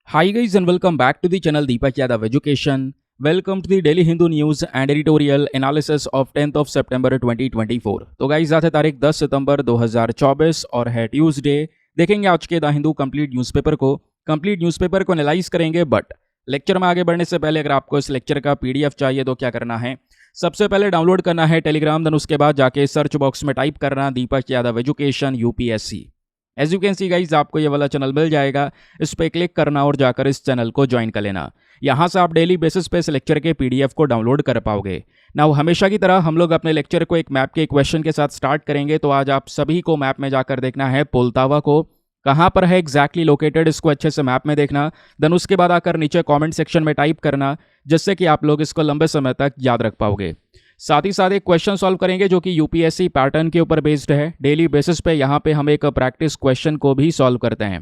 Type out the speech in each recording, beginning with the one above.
Hi guys and welcome back to the channel Deepak Yadav Education. Welcome to the Daily Hindu News and Editorial Analysis of 10th of September 2024. तो guys आज है तारीख 10 सितंबर 2024 और है Tuesday. देखेंगे आज के द हिंदू कंप्लीट न्यूज़पेपर को एनालाइज करेंगे। बट लेक्चर में आगे बढ़ने से पहले अगर आपको इस लेक्चर का पीडीएफ चाहिए तो क्या करना है, सबसे पहले डाउनलोड करना है टेलीग्राम, देन उसके बाद जाके सर्च बॉक्स में टाइप करना Deepak Yadav education UPSC. As you can see guys आपको ये वाला चैनल मिल जाएगा, इस पर क्लिक करना और जाकर इस चैनल को ज्वाइन कर लेना। यहाँ से आप डेली बेसिस पे इस लेक्चर के पीडीएफ को डाउनलोड कर पाओगे। नाउ हमेशा की तरह हम लोग अपने लेक्चर को एक मैप के क्वेश्चन के साथ स्टार्ट करेंगे। तो आज आप सभी को मैप में जाकर देखना है पोल्तावा को कहाँ पर है एग्जैक्टली लोकेटेड, इसको अच्छे से मैप में देखना। देन उसके बाद आकर नीचे कॉमेंट सेक्शन में टाइप करना, जिससे कि आप लोग इसको लंबे समय तक याद रख पाओगे। साथ ही साथ एक क्वेश्चन सॉल्व करेंगे जो कि यूपीएससी पैटर्न के ऊपर बेस्ड है। डेली बेसिस पे यहाँ पे हम एक प्रैक्टिस क्वेश्चन को भी सॉल्व करते हैं।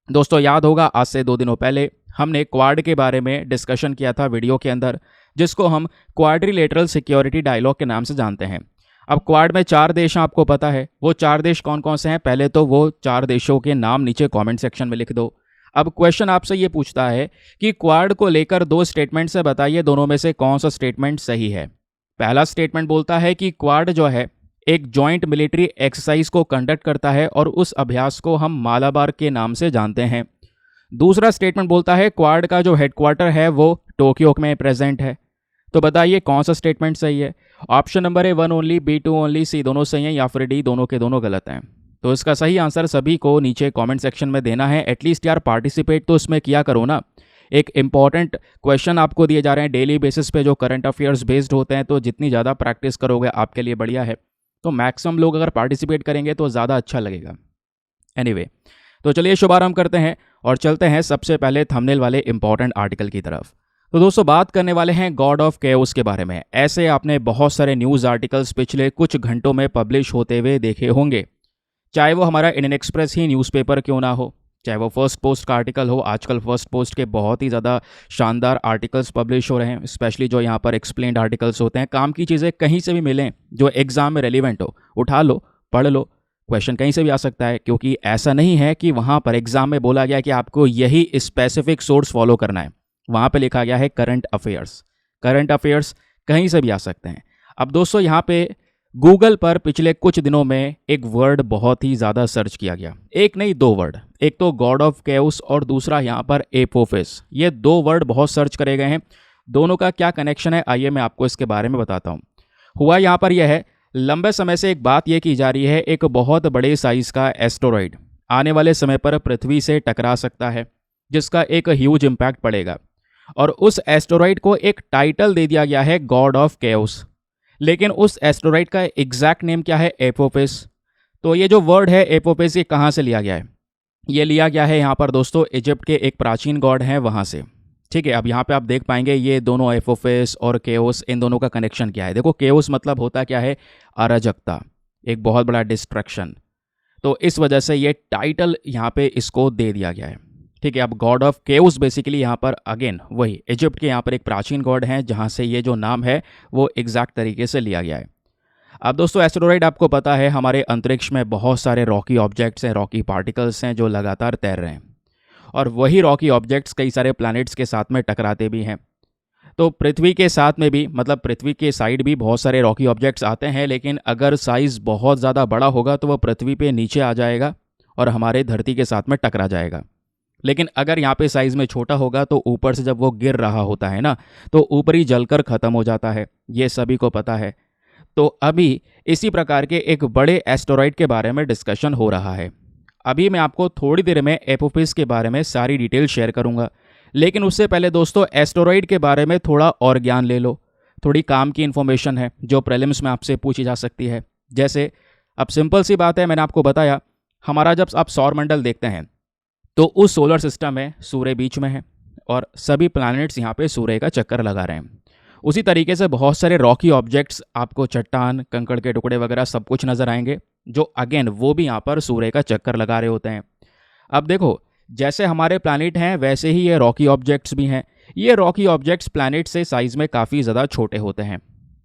दोस्तों याद होगा आज से 2 दिनों पहले हमने क्वाड के बारे में डिस्कशन किया था वीडियो के अंदर, जिसको हम क्वाड्रिलेटरल सिक्योरिटी डायलॉग के नाम से जानते हैं। अब क्वाड में 4 देश हैं, आपको पता है वो 4 देश कौन कौन से हैं। पहले तो वो 4 देशों के नाम नीचे कॉमेंट सेक्शन में लिख दो। अब क्वेश्चन आपसे ये पूछता है कि क्वाड को लेकर 2 स्टेटमेंट से बताइए दोनों में से कौन सा स्टेटमेंट सही है। पहला स्टेटमेंट बोलता है कि क्वाड जो है एक जॉइंट मिलिट्री एक्सरसाइज को कंडक्ट करता है और उस अभ्यास को हम मालाबार के नाम से जानते हैं। दूसरा स्टेटमेंट बोलता है क्वाड का जो हेडक्वार्टर है वो टोक्यो में प्रेजेंट है। तो बताइए कौन सा स्टेटमेंट सही है। ऑप्शन नंबर है 1 ओनली, बी 2 ओनली, सी दोनों सही हैं या फिर डी दोनों के दोनों गलत हैं। तो इसका सही आंसर सभी को नीचे कॉमेंट सेक्शन में देना है। एटलीस्ट यार पार्टिसिपेट तो इसमें किया करो ना। एक इंपॉर्टेंट क्वेश्चन आपको दिए जा रहे हैं डेली बेसिस पे जो करंट अफेयर्स बेस्ड होते हैं, तो जितनी ज़्यादा प्रैक्टिस करोगे आपके लिए बढ़िया है। तो मैक्सिमम लोग अगर पार्टिसिपेट करेंगे तो ज़्यादा अच्छा लगेगा। एनीवे, तो चलिए शुभारंभ करते हैं और चलते हैं सबसे पहले थंबनेल वाले इंपॉर्टेंट आर्टिकल की तरफ। तो दोस्तों बात करने वाले हैं गॉड ऑफ केओस के बारे में। ऐसे आपने बहुत सारे न्यूज़ आर्टिकल्स पिछले कुछ घंटों में पब्लिश होते हुए देखे होंगे, चाहे वो हमारा इंडियन एक्सप्रेस ही न्यूज़पेपर क्यों ना हो, चाहे वो फर्स्ट पोस्ट का आर्टिकल हो। आजकल फर्स्ट पोस्ट के बहुत ही ज़्यादा शानदार आर्टिकल्स पब्लिश हो रहे हैं, स्पेशली जो यहाँ पर एक्सप्लेन्ड आर्टिकल्स होते हैं। काम की चीज़ें कहीं से भी मिलें जो एग्जाम में रेलिवेंट हो, उठा लो पढ़ लो। क्वेश्चन कहीं से भी आ सकता है, क्योंकि ऐसा नहीं है कि वहाँ पर एग्जाम में बोला गया कि आपको यही स्पेसिफिक सोर्स फॉलो करना है। वहाँ पर लिखा गया है करंट अफेयर्स। करंट अफेयर्स कहीं से भी आ सकते हैं। अब दोस्तों यहाँ पे गूगल पर पिछले कुछ दिनों में एक वर्ड बहुत ही ज़्यादा सर्च किया गया। एक नहीं 2 वर्ड, एक तो गॉड ऑफ केओस और दूसरा यहाँ पर एपोफिस। ये 2 वर्ड बहुत सर्च करे गए हैं। दोनों का क्या कनेक्शन है आइए मैं आपको इसके बारे में बताता हूँ। हुआ यहाँ पर यह है, लंबे समय से एक बात यह की जा रही है, एक बहुत बड़े साइज का एस्टेरॉइड आने वाले समय पर पृथ्वी से टकरा सकता है, जिसका एक ह्यूज इम्पैक्ट पड़ेगा। और उस एस्टेरॉइड को एक टाइटल दे दिया गया है गॉड ऑफ केओस। लेकिन उस एस्टेरॉइड का एग्जैक्ट नेम क्या है? एपोफिस। तो ये जो वर्ड है एपोफिस, ये कहाँ से लिया गया है? ये लिया गया है यहाँ पर दोस्तों इजिप्ट के एक प्राचीन गॉड हैं वहाँ से। ठीक है, अब यहाँ पे आप देख पाएंगे ये दोनों एपोफिस और केओस, इन दोनों का कनेक्शन क्या है। देखो केओस मतलब होता क्या है? अराजकता, एक बहुत बड़ा डिस्ट्रैक्शन। तो इस वजह से ये टाइटल यहाँ पे इसको दे दिया गया है। ठीक है, अब गॉड ऑफ केओस बेसिकली यहाँ पर अगेन वही इजिप्ट के यहाँ पर एक प्राचीन गॉड हैं, जहाँ से ये जो नाम है वो एग्जैक्ट तरीके से लिया गया है। अब दोस्तों एस्टेरॉइड आपको पता है हमारे अंतरिक्ष में बहुत सारे रॉकी ऑब्जेक्ट्स हैं, रॉकी पार्टिकल्स हैं जो लगातार तैर रहे हैं, और वही रॉकी ऑब्जेक्ट्स कई सारे प्लैनेट्स के साथ में टकराते भी हैं। तो पृथ्वी के साथ में भी, मतलब पृथ्वी के साइड भी बहुत सारे रॉकी ऑब्जेक्ट्स आते हैं, लेकिन अगर साइज़ बहुत ज़्यादा बड़ा होगा तो वह पृथ्वी पे नीचे आ जाएगा और हमारे धरती के साथ में टकरा जाएगा। लेकिन अगर यहाँ पे साइज़ में छोटा होगा तो ऊपर से जब वो गिर रहा होता है ना, तो ऊपरी जलकर ख़त्म हो जाता है। ये सभी को पता है। तो अभी इसी प्रकार के एक बड़े एस्टेरॉइड के बारे में डिस्कशन हो रहा है। अभी मैं आपको थोड़ी देर में एपोफिस के बारे में सारी डिटेल शेयर करूँगा, लेकिन उससे पहले दोस्तों एस्टेरॉइड के बारे में थोड़ा और ज्ञान ले लो। थोड़ी काम की इन्फॉर्मेशन है जो प्रीलिम्स में आपसे पूछी जा सकती है। जैसे अब सिंपल सी बात है, मैंने आपको बताया हमारा जब आप सौरमंडल देखते हैं तो उस सोलर सिस्टम में सूर्य बीच में है और सभी प्लैनेट्स यहाँ पे सूर्य का चक्कर लगा रहे हैं। उसी तरीके से बहुत सारे रॉकी ऑब्जेक्ट्स आपको चट्टान, कंकड़ के टुकड़े वगैरह सब कुछ नज़र आएंगे, जो अगेन वो भी यहाँ पर सूर्य का चक्कर लगा रहे होते हैं। अब देखो जैसे हमारे प्लैनेट हैं वैसे ही ये रॉकी ऑब्जेक्ट्स भी हैं। ये रॉकी ऑब्जेक्ट्स प्लैनेट से साइज़ में काफ़ी ज़्यादा छोटे होते हैं।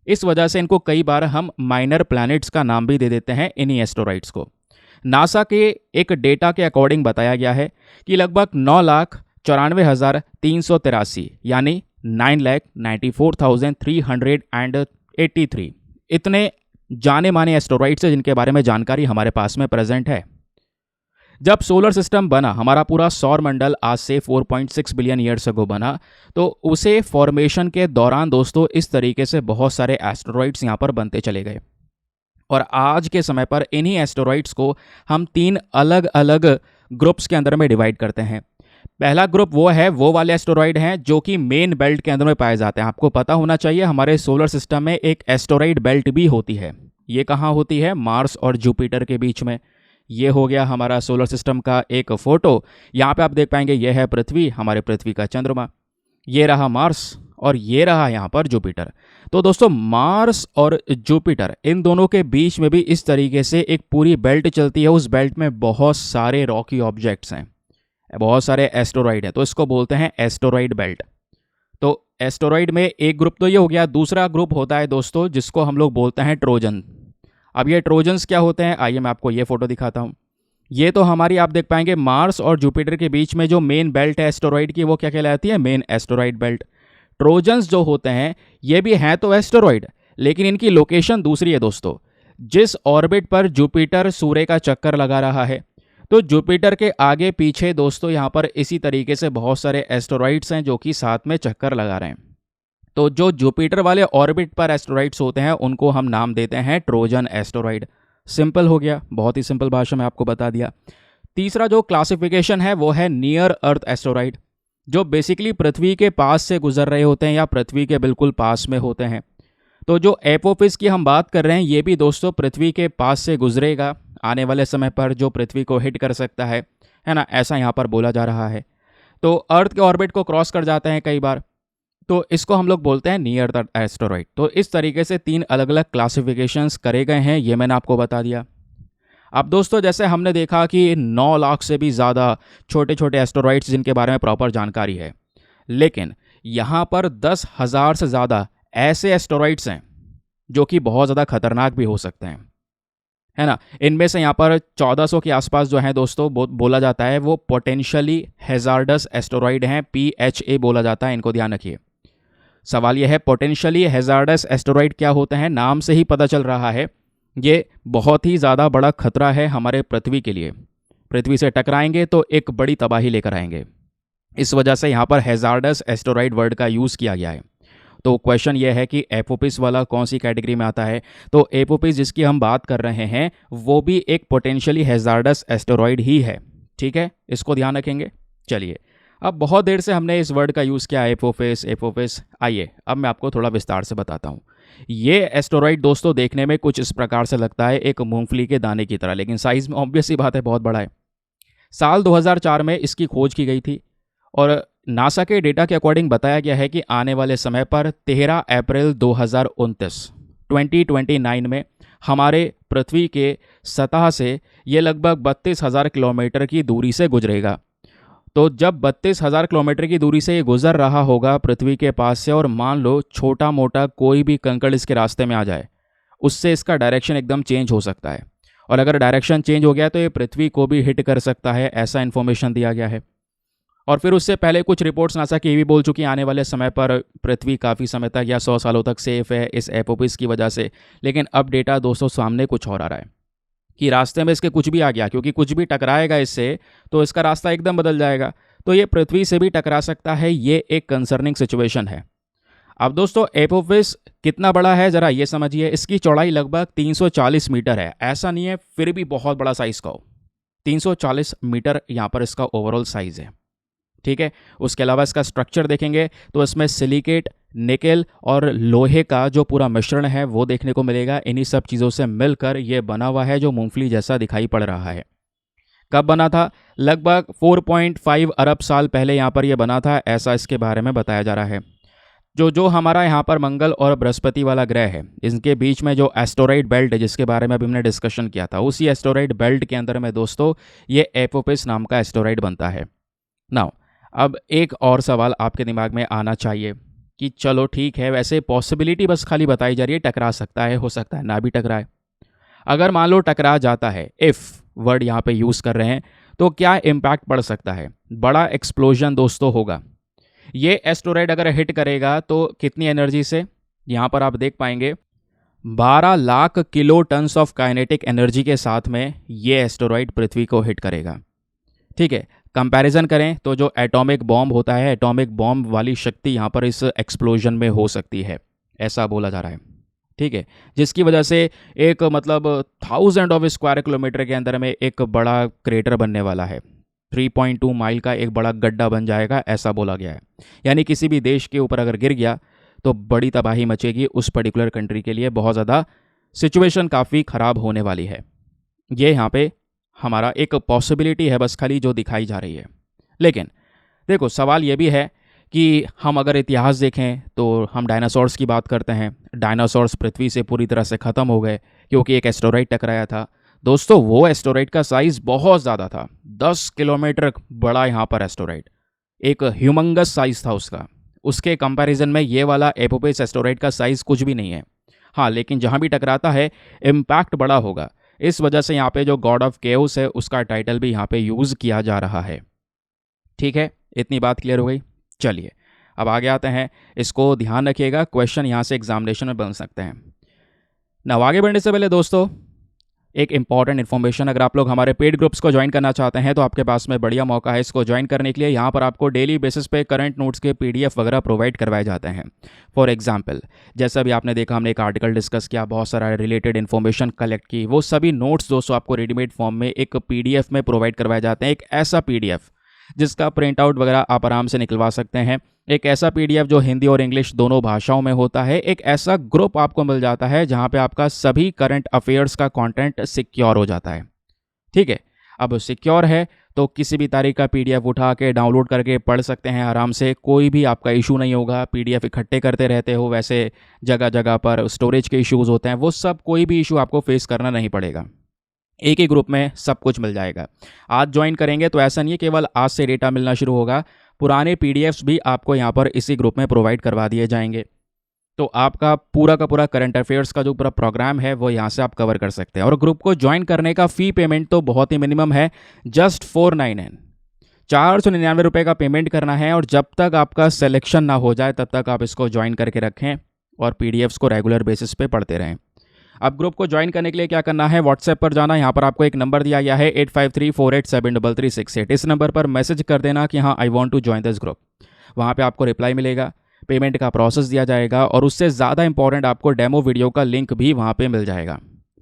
इस वजह से इनको कई बार हम माइनर प्लैनेट्स का नाम भी दे देते हैं इन्हीं एस्टेरॉइड्स को। नासा के एक डेटा के अकॉर्डिंग बताया गया है कि लगभग 9 लाख 94,383 यानी 9,94,383 इतने जाने माने एस्टेरॉइड्स हैं जिनके बारे में जानकारी हमारे पास में प्रेजेंट है। जब सोलर सिस्टम बना, हमारा पूरा सौर मंडल आज से 4.6 बिलियन ईयर्स अगो बना, तो उसे फॉर्मेशन के दौरान दोस्तों इस तरीके से बहुत सारे एस्टेरॉइड्स यहाँ पर बनते चले गए। और आज के समय पर इन्हीं एस्टेरॉइड्स को हम 3 अलग अलग ग्रुप्स के अंदर में डिवाइड करते हैं। पहला ग्रुप वो वाले एस्टेरॉइड हैं जो कि मेन बेल्ट के अंदर में पाए जाते हैं। आपको पता होना चाहिए हमारे सोलर सिस्टम में एक एस्टेरॉइड बेल्ट भी होती है। ये कहाँ होती है? मार्स और जुपिटर के बीच में। ये हो गया हमारा सोलर सिस्टम का एक फोटो। यहाँ पे आप देख पाएंगे ये है पृथ्वी, हमारे पृथ्वी का चंद्रमा, ये रहा मार्स और ये रहा यहाँ पर जुपिटर। तो दोस्तों मार्स और जुपिटर इन दोनों के बीच में भी इस तरीके से एक पूरी बेल्ट चलती है। उस बेल्ट में बहुत सारे रॉकी ऑब्जेक्ट्स हैं, बहुत सारे एस्टेरॉइड हैं, तो इसको बोलते हैं एस्टेरॉइड बेल्ट। तो एस्टेरॉइड में एक ग्रुप तो ये हो गया। दूसरा ग्रुप होता है दोस्तों जिसको हम लोग बोलते हैं ट्रोजन। अब ये ट्रोजन्स क्या होते हैं, आइए मैं आपको ये फोटो दिखाता हूँ। ये तो हमारी आप देख पाएंगे मार्स और जुपिटर के बीच में जो मेन बेल्ट है एस्टेरॉइड की, वो क्या कहलाती है? Main asteroid belt. ट्रोजन्स जो होते हैं ये भी हैं तो एस्टेरॉइड, लेकिन इनकी लोकेशन दूसरी है दोस्तों। जिस ऑर्बिट पर जुपिटर सूर्य का चक्कर लगा रहा है, तो जुपिटर के आगे पीछे दोस्तों यहाँ पर इसी तरीके से बहुत सारे एस्टेरॉइड्स हैं जो कि साथ में चक्कर लगा रहे हैं। तो जो जुपिटर वाले ऑर्बिट पर एस्टेरॉइड्स होते हैं उनको हम नाम देते हैं ट्रोजन एस्टेरॉइड। सिंपल हो गया, बहुत ही सिंपल भाषा में आपको बता दिया। तीसरा जो क्लासिफिकेशन है वो है नियर अर्थ एस्टेरॉइड, जो बेसिकली पृथ्वी के पास से गुजर रहे होते हैं या पृथ्वी के बिल्कुल पास में होते हैं। तो जो एपोफिस की हम बात कर रहे हैं ये भी दोस्तों पृथ्वी के पास से गुजरेगा आने वाले समय पर, जो पृथ्वी को हिट कर सकता है ना, ऐसा यहाँ पर बोला जा रहा है। तो अर्थ के ऑर्बिट को क्रॉस कर जाते हैं कई बार, तो इसको हम लोग बोलते हैं नियर अर्थ एस्टेरॉइड। तो इस तरीके से 3 अलग अलग क्लासिफिकेशंस करे गए हैं, ये मैंने आपको बता दिया। अब दोस्तों जैसे हमने देखा कि 9 लाख से भी ज़्यादा छोटे छोटे एस्टेरॉइड्स जिनके बारे में प्रॉपर जानकारी है, लेकिन यहाँ पर 10,000 से ज़्यादा ऐसे एस्टेरॉइड्स हैं जो कि बहुत ज़्यादा खतरनाक भी हो सकते हैं, है ना। इनमें से यहाँ पर 1400 के आसपास जो है दोस्तों बोला जाता है वो पोटेंशियली हैजार्डस एस्टेरॉइड हैं, PHA बोला जाता है, इनको ध्यान रखिए। सवाल यह है पोटेंशियली हैजार्डस एस्टेरॉइड क्या होते हैं? नाम से ही पता चल रहा है ये बहुत ही ज़्यादा बड़ा खतरा है हमारे पृथ्वी के लिए। पृथ्वी से टकराएंगे तो एक बड़ी तबाही लेकर आएंगे। इस वजह से यहाँ पर हैजार्डस एस्टेरॉइड वर्ड का यूज़ किया गया है। तो क्वेश्चन यह है कि एपोपिस वाला कौन सी कैटेगरी में आता है? तो एपोपिस जिसकी हम बात कर रहे हैं वो भी एक पोटेंशियली हैजार्डस एस्टेरॉइड ही है, ठीक है, इसको ध्यान रखेंगे। चलिए, अब बहुत देर से हमने इस वर्ड का यूज़ किया एपोफिस। आइए अब मैं आपको थोड़ा विस्तार से बताता हूँ। ये एस्टेरॉइड दोस्तों देखने में कुछ इस प्रकार से लगता है, एक मूंगफली के दाने की तरह, लेकिन साइज़ में ऑब्वियस सी बात है बहुत बड़ा है। साल 2004 में इसकी खोज की गई थी और नासा के डेटा के अकॉर्डिंग बताया गया है कि आने वाले समय पर 13 अप्रैल 2029 में हमारे पृथ्वी के सतह से ये लगभग 32,000 किलोमीटर की दूरी से गुजरेगा। तो जब 32,000 किलोमीटर की दूरी से ये गुजर रहा होगा पृथ्वी के पास से, और मान लो छोटा मोटा कोई भी कंकड़ इसके रास्ते में आ जाए, उससे इसका डायरेक्शन एकदम चेंज हो सकता है, और अगर डायरेक्शन चेंज हो गया तो ये पृथ्वी को भी हिट कर सकता है, ऐसा इन्फॉर्मेशन दिया गया है। और फिर उससे पहले कुछ रिपोर्ट्स नासा की भी बोल चुकी आने वाले समय पर पृथ्वी काफ़ी समय तक या 100 सालों तक सेफ है इस एपोपिस की वजह से। लेकिन अब डेटा दोस्तों सामने कुछ और आ रहा है कि रास्ते में इसके कुछ भी आ गया, क्योंकि कुछ भी टकराएगा इससे तो इसका रास्ता एकदम बदल जाएगा, तो ये पृथ्वी से भी टकरा सकता है। ये एक कंसर्निंग सिचुएशन है। अब दोस्तों एपोपिस कितना बड़ा है ज़रा ये समझिए। इसकी चौड़ाई लगभग 340 मीटर है, ऐसा नहीं है फिर भी बहुत बड़ा साइज़ का हो। 340 मीटर यहाँ पर इसका ओवरऑल साइज़ है, ठीक है। उसके अलावा इसका स्ट्रक्चर देखेंगे तो इसमें सिलिकेट, निकेल और लोहे का जो पूरा मिश्रण है वो देखने को मिलेगा। इन्हीं सब चीज़ों से मिलकर ये बना हुआ है जो मूंगफली जैसा दिखाई पड़ रहा है। कब बना था? लगभग 4.5 अरब साल पहले यहाँ पर यह बना था, ऐसा इसके बारे में बताया जा रहा है। जो हमारा यहाँ पर मंगल और बृहस्पति वाला ग्रह है, इनके बीच में जो एस्टेरॉइड बेल्ट है जिसके बारे में अभी हमने डिस्कशन किया था, उसी एस्टेरॉइड बेल्ट के अंदर में दोस्तों ये एपोपिस नाम का एस्टेरॉइड बनता है। नाउ अब एक और सवाल आपके दिमाग में आना चाहिए कि चलो ठीक है, वैसे पॉसिबिलिटी बस खाली बताई जा रही है, टकरा सकता है, हो सकता है ना भी टकराए। अगर मान लो टकरा जाता है, इफ़ वर्ड यहाँ पे यूज़ कर रहे हैं, तो क्या इम्पैक्ट पड़ सकता है? बड़ा एक्सप्लोजन दोस्तों होगा। ये एस्टेरॉयड अगर हिट करेगा तो कितनी एनर्जी से, यहाँ पर आप देख पाएंगे 12 lakh kilo tons of kinetic energy के साथ में ये एस्टेरॉयड पृथ्वी को हिट करेगा। ठीक है, कंपैरिजन करें तो जो एटॉमिक बॉम्ब होता है, एटॉमिक बॉम्ब वाली शक्ति यहाँ पर इस एक्सप्लोजन में हो सकती है, ऐसा बोला जा रहा है। ठीक है, जिसकी वजह से एक मतलब 1000 ऑफ स्क्वायर किलोमीटर के अंदर में एक बड़ा क्रेटर बनने वाला है। 3.2 माइल का एक बड़ा गड्ढा बन जाएगा, ऐसा बोला गया है। यानी किसी भी देश के ऊपर अगर गिर गया तो बड़ी तबाही मचेगी, उस पर्टिकुलर कंट्री के लिए बहुत ज़्यादा सिचुएशन काफ़ी ख़राब होने वाली है। ये यहाँ पे हमारा एक पॉसिबिलिटी है बस खाली जो दिखाई जा रही है। लेकिन देखो सवाल ये भी है कि हम अगर इतिहास देखें तो हम डायनासोर्स की बात करते हैं। डायनासोर्स पृथ्वी से पूरी तरह से ख़त्म हो गए क्योंकि एक एस्टेरॉयड टकराया था। दोस्तों वो एस्टेरॉयड का साइज़ बहुत ज़्यादा था, 10 किलोमीटर बड़ा यहाँ पर एस्टेरॉयड, एक ह्यूमंगस साइज़ था उसका। उसके कंपैरिजन में ये वाला एपोपेस एस्टेरॉयड का साइज़ कुछ भी नहीं है। हाँ, लेकिन जहाँ भी टकराता है इम्पैक्ट बड़ा होगा। इस वजह से यहाँ पे जो गॉड ऑफ केओस है उसका टाइटल भी यहाँ पे यूज़ किया जा रहा है। ठीक है, इतनी बात क्लियर हो गई। चलिए अब आगे आते हैं, इसको ध्यान रखिएगा, क्वेश्चन यहाँ से एग्जामिनेशन में बन सकते हैं। ना आगे बढ़ने से पहले दोस्तों एक इंपॉर्टेंट इन्फॉर्मेशन, अगर आप लोग हमारे पेड ग्रुप्स को ज्वाइन करना चाहते हैं तो आपके पास में बढ़िया मौका है इसको ज्वाइन करने के लिए। यहाँ पर आपको डेली बेसिस पे करंट नोट्स के पीडीएफ वगैरह प्रोवाइड करवाए जाते हैं। फॉर एग्जांपल जैसा भी आपने देखा, हमने एक आर्टिकल डिस्कस किया, बहुत सारा रिलेटेड इन्फॉर्मेशन कलेक्ट की, वो सभी नोट्स दोस्तों आपको रेडीमेड फॉर्म में एक पीडीएफ में प्रोवाइड करवाए जाते हैं। एक ऐसा पीडीएफ जिसका प्रिंट आउट वगैरह आप आराम से निकलवा सकते हैं, एक ऐसा पीडीएफ जो हिंदी और इंग्लिश दोनों भाषाओं में होता है, एक ऐसा ग्रुप आपको मिल जाता है जहां पे आपका सभी करंट अफेयर्स का कंटेंट सिक्योर हो जाता है। ठीक है, अब सिक्योर है तो किसी भी तारीख का पीडीएफ उठा के डाउनलोड करके पढ़ सकते हैं आराम से, कोई भी आपका इशू नहीं होगा। पीडीएफ इकट्ठे करते रहते हो, वैसे जगह जगह पर स्टोरेज के इश्यूज़ होते हैं, वो सब कोई भी इशू आपको फेस करना नहीं पड़ेगा। एक ही ग्रुप में सब कुछ मिल जाएगा। आज ज्वाइन करेंगे तो ऐसा नहीं है केवल आज से डेटा मिलना शुरू होगा, पुराने पीडीएफ्स भी आपको यहाँ पर इसी ग्रुप में प्रोवाइड करवा दिए जाएंगे। तो आपका पूरा का पूरा करंट अफेयर्स का जो पूरा प्रोग्राम है वो यहाँ से आप कवर कर सकते हैं। और ग्रुप को ज्वाइन करने का फ़ी पेमेंट तो बहुत ही मिनिमम है, जस्ट 499 499 रुपये का पेमेंट करना है। और जब तक आपका सिलेक्शन ना हो जाए तब तक आप इसको ज्वाइन करके रखें और पीडीएफ्स को रेगुलर बेसिस पे पढ़ते रहें। अब ग्रुप को ज्वाइन करने के लिए क्या करना है, व्हाट्सएप पर जाना, यहाँ पर आपको एक नंबर दिया गया है 8534873368। इस नंबर पर मैसेज कर देना कि हाँ I want to join this group. वहाँ पे आपको रिप्लाई मिलेगा, पेमेंट का प्रोसेस दिया जाएगा और उससे ज़्यादा इंपॉर्टेंट आपको डेमो वीडियो का लिंक भी वहाँ पे मिल जाएगा।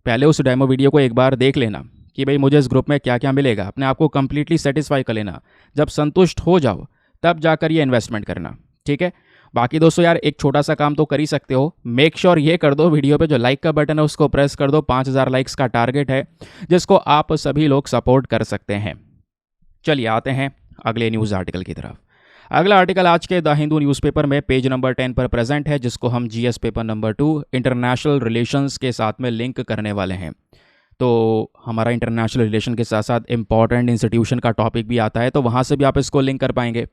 पहले उस डेमो वीडियो को एक बार देख लेना कि भाई मुझे इस ग्रुप में क्या क्या मिलेगा, अपने आप को कंप्लीटली सेटिस्फाई कर लेना। जब संतुष्ट हो जाओ तब जाकर ये इन्वेस्टमेंट करना। ठीक है, बाकी दोस्तों यार एक छोटा सा काम तो कर ही सकते हो, मेक श्योर ये कर दो, वीडियो पे जो लाइक का बटन है उसको प्रेस कर दो। 5000 लाइक्स का टारगेट है जिसको आप सभी लोग सपोर्ट कर सकते हैं। चलिए आते हैं अगले न्यूज़ आर्टिकल की तरफ। अगला आर्टिकल आज के द हिंदू न्यूज़पेपर में पेज नंबर 10 पर प्रेजेंट है, जिसको हम GS paper number 2 international relations के साथ में लिंक करने वाले हैं। तो हमारा इंटरनेशनल रिलेशन के साथ साथ इंपॉर्टेंट इंस्टीट्यूशन का टॉपिक भी आता है, तो वहाँ से भी आप इसको लिंक कर पाएंगे।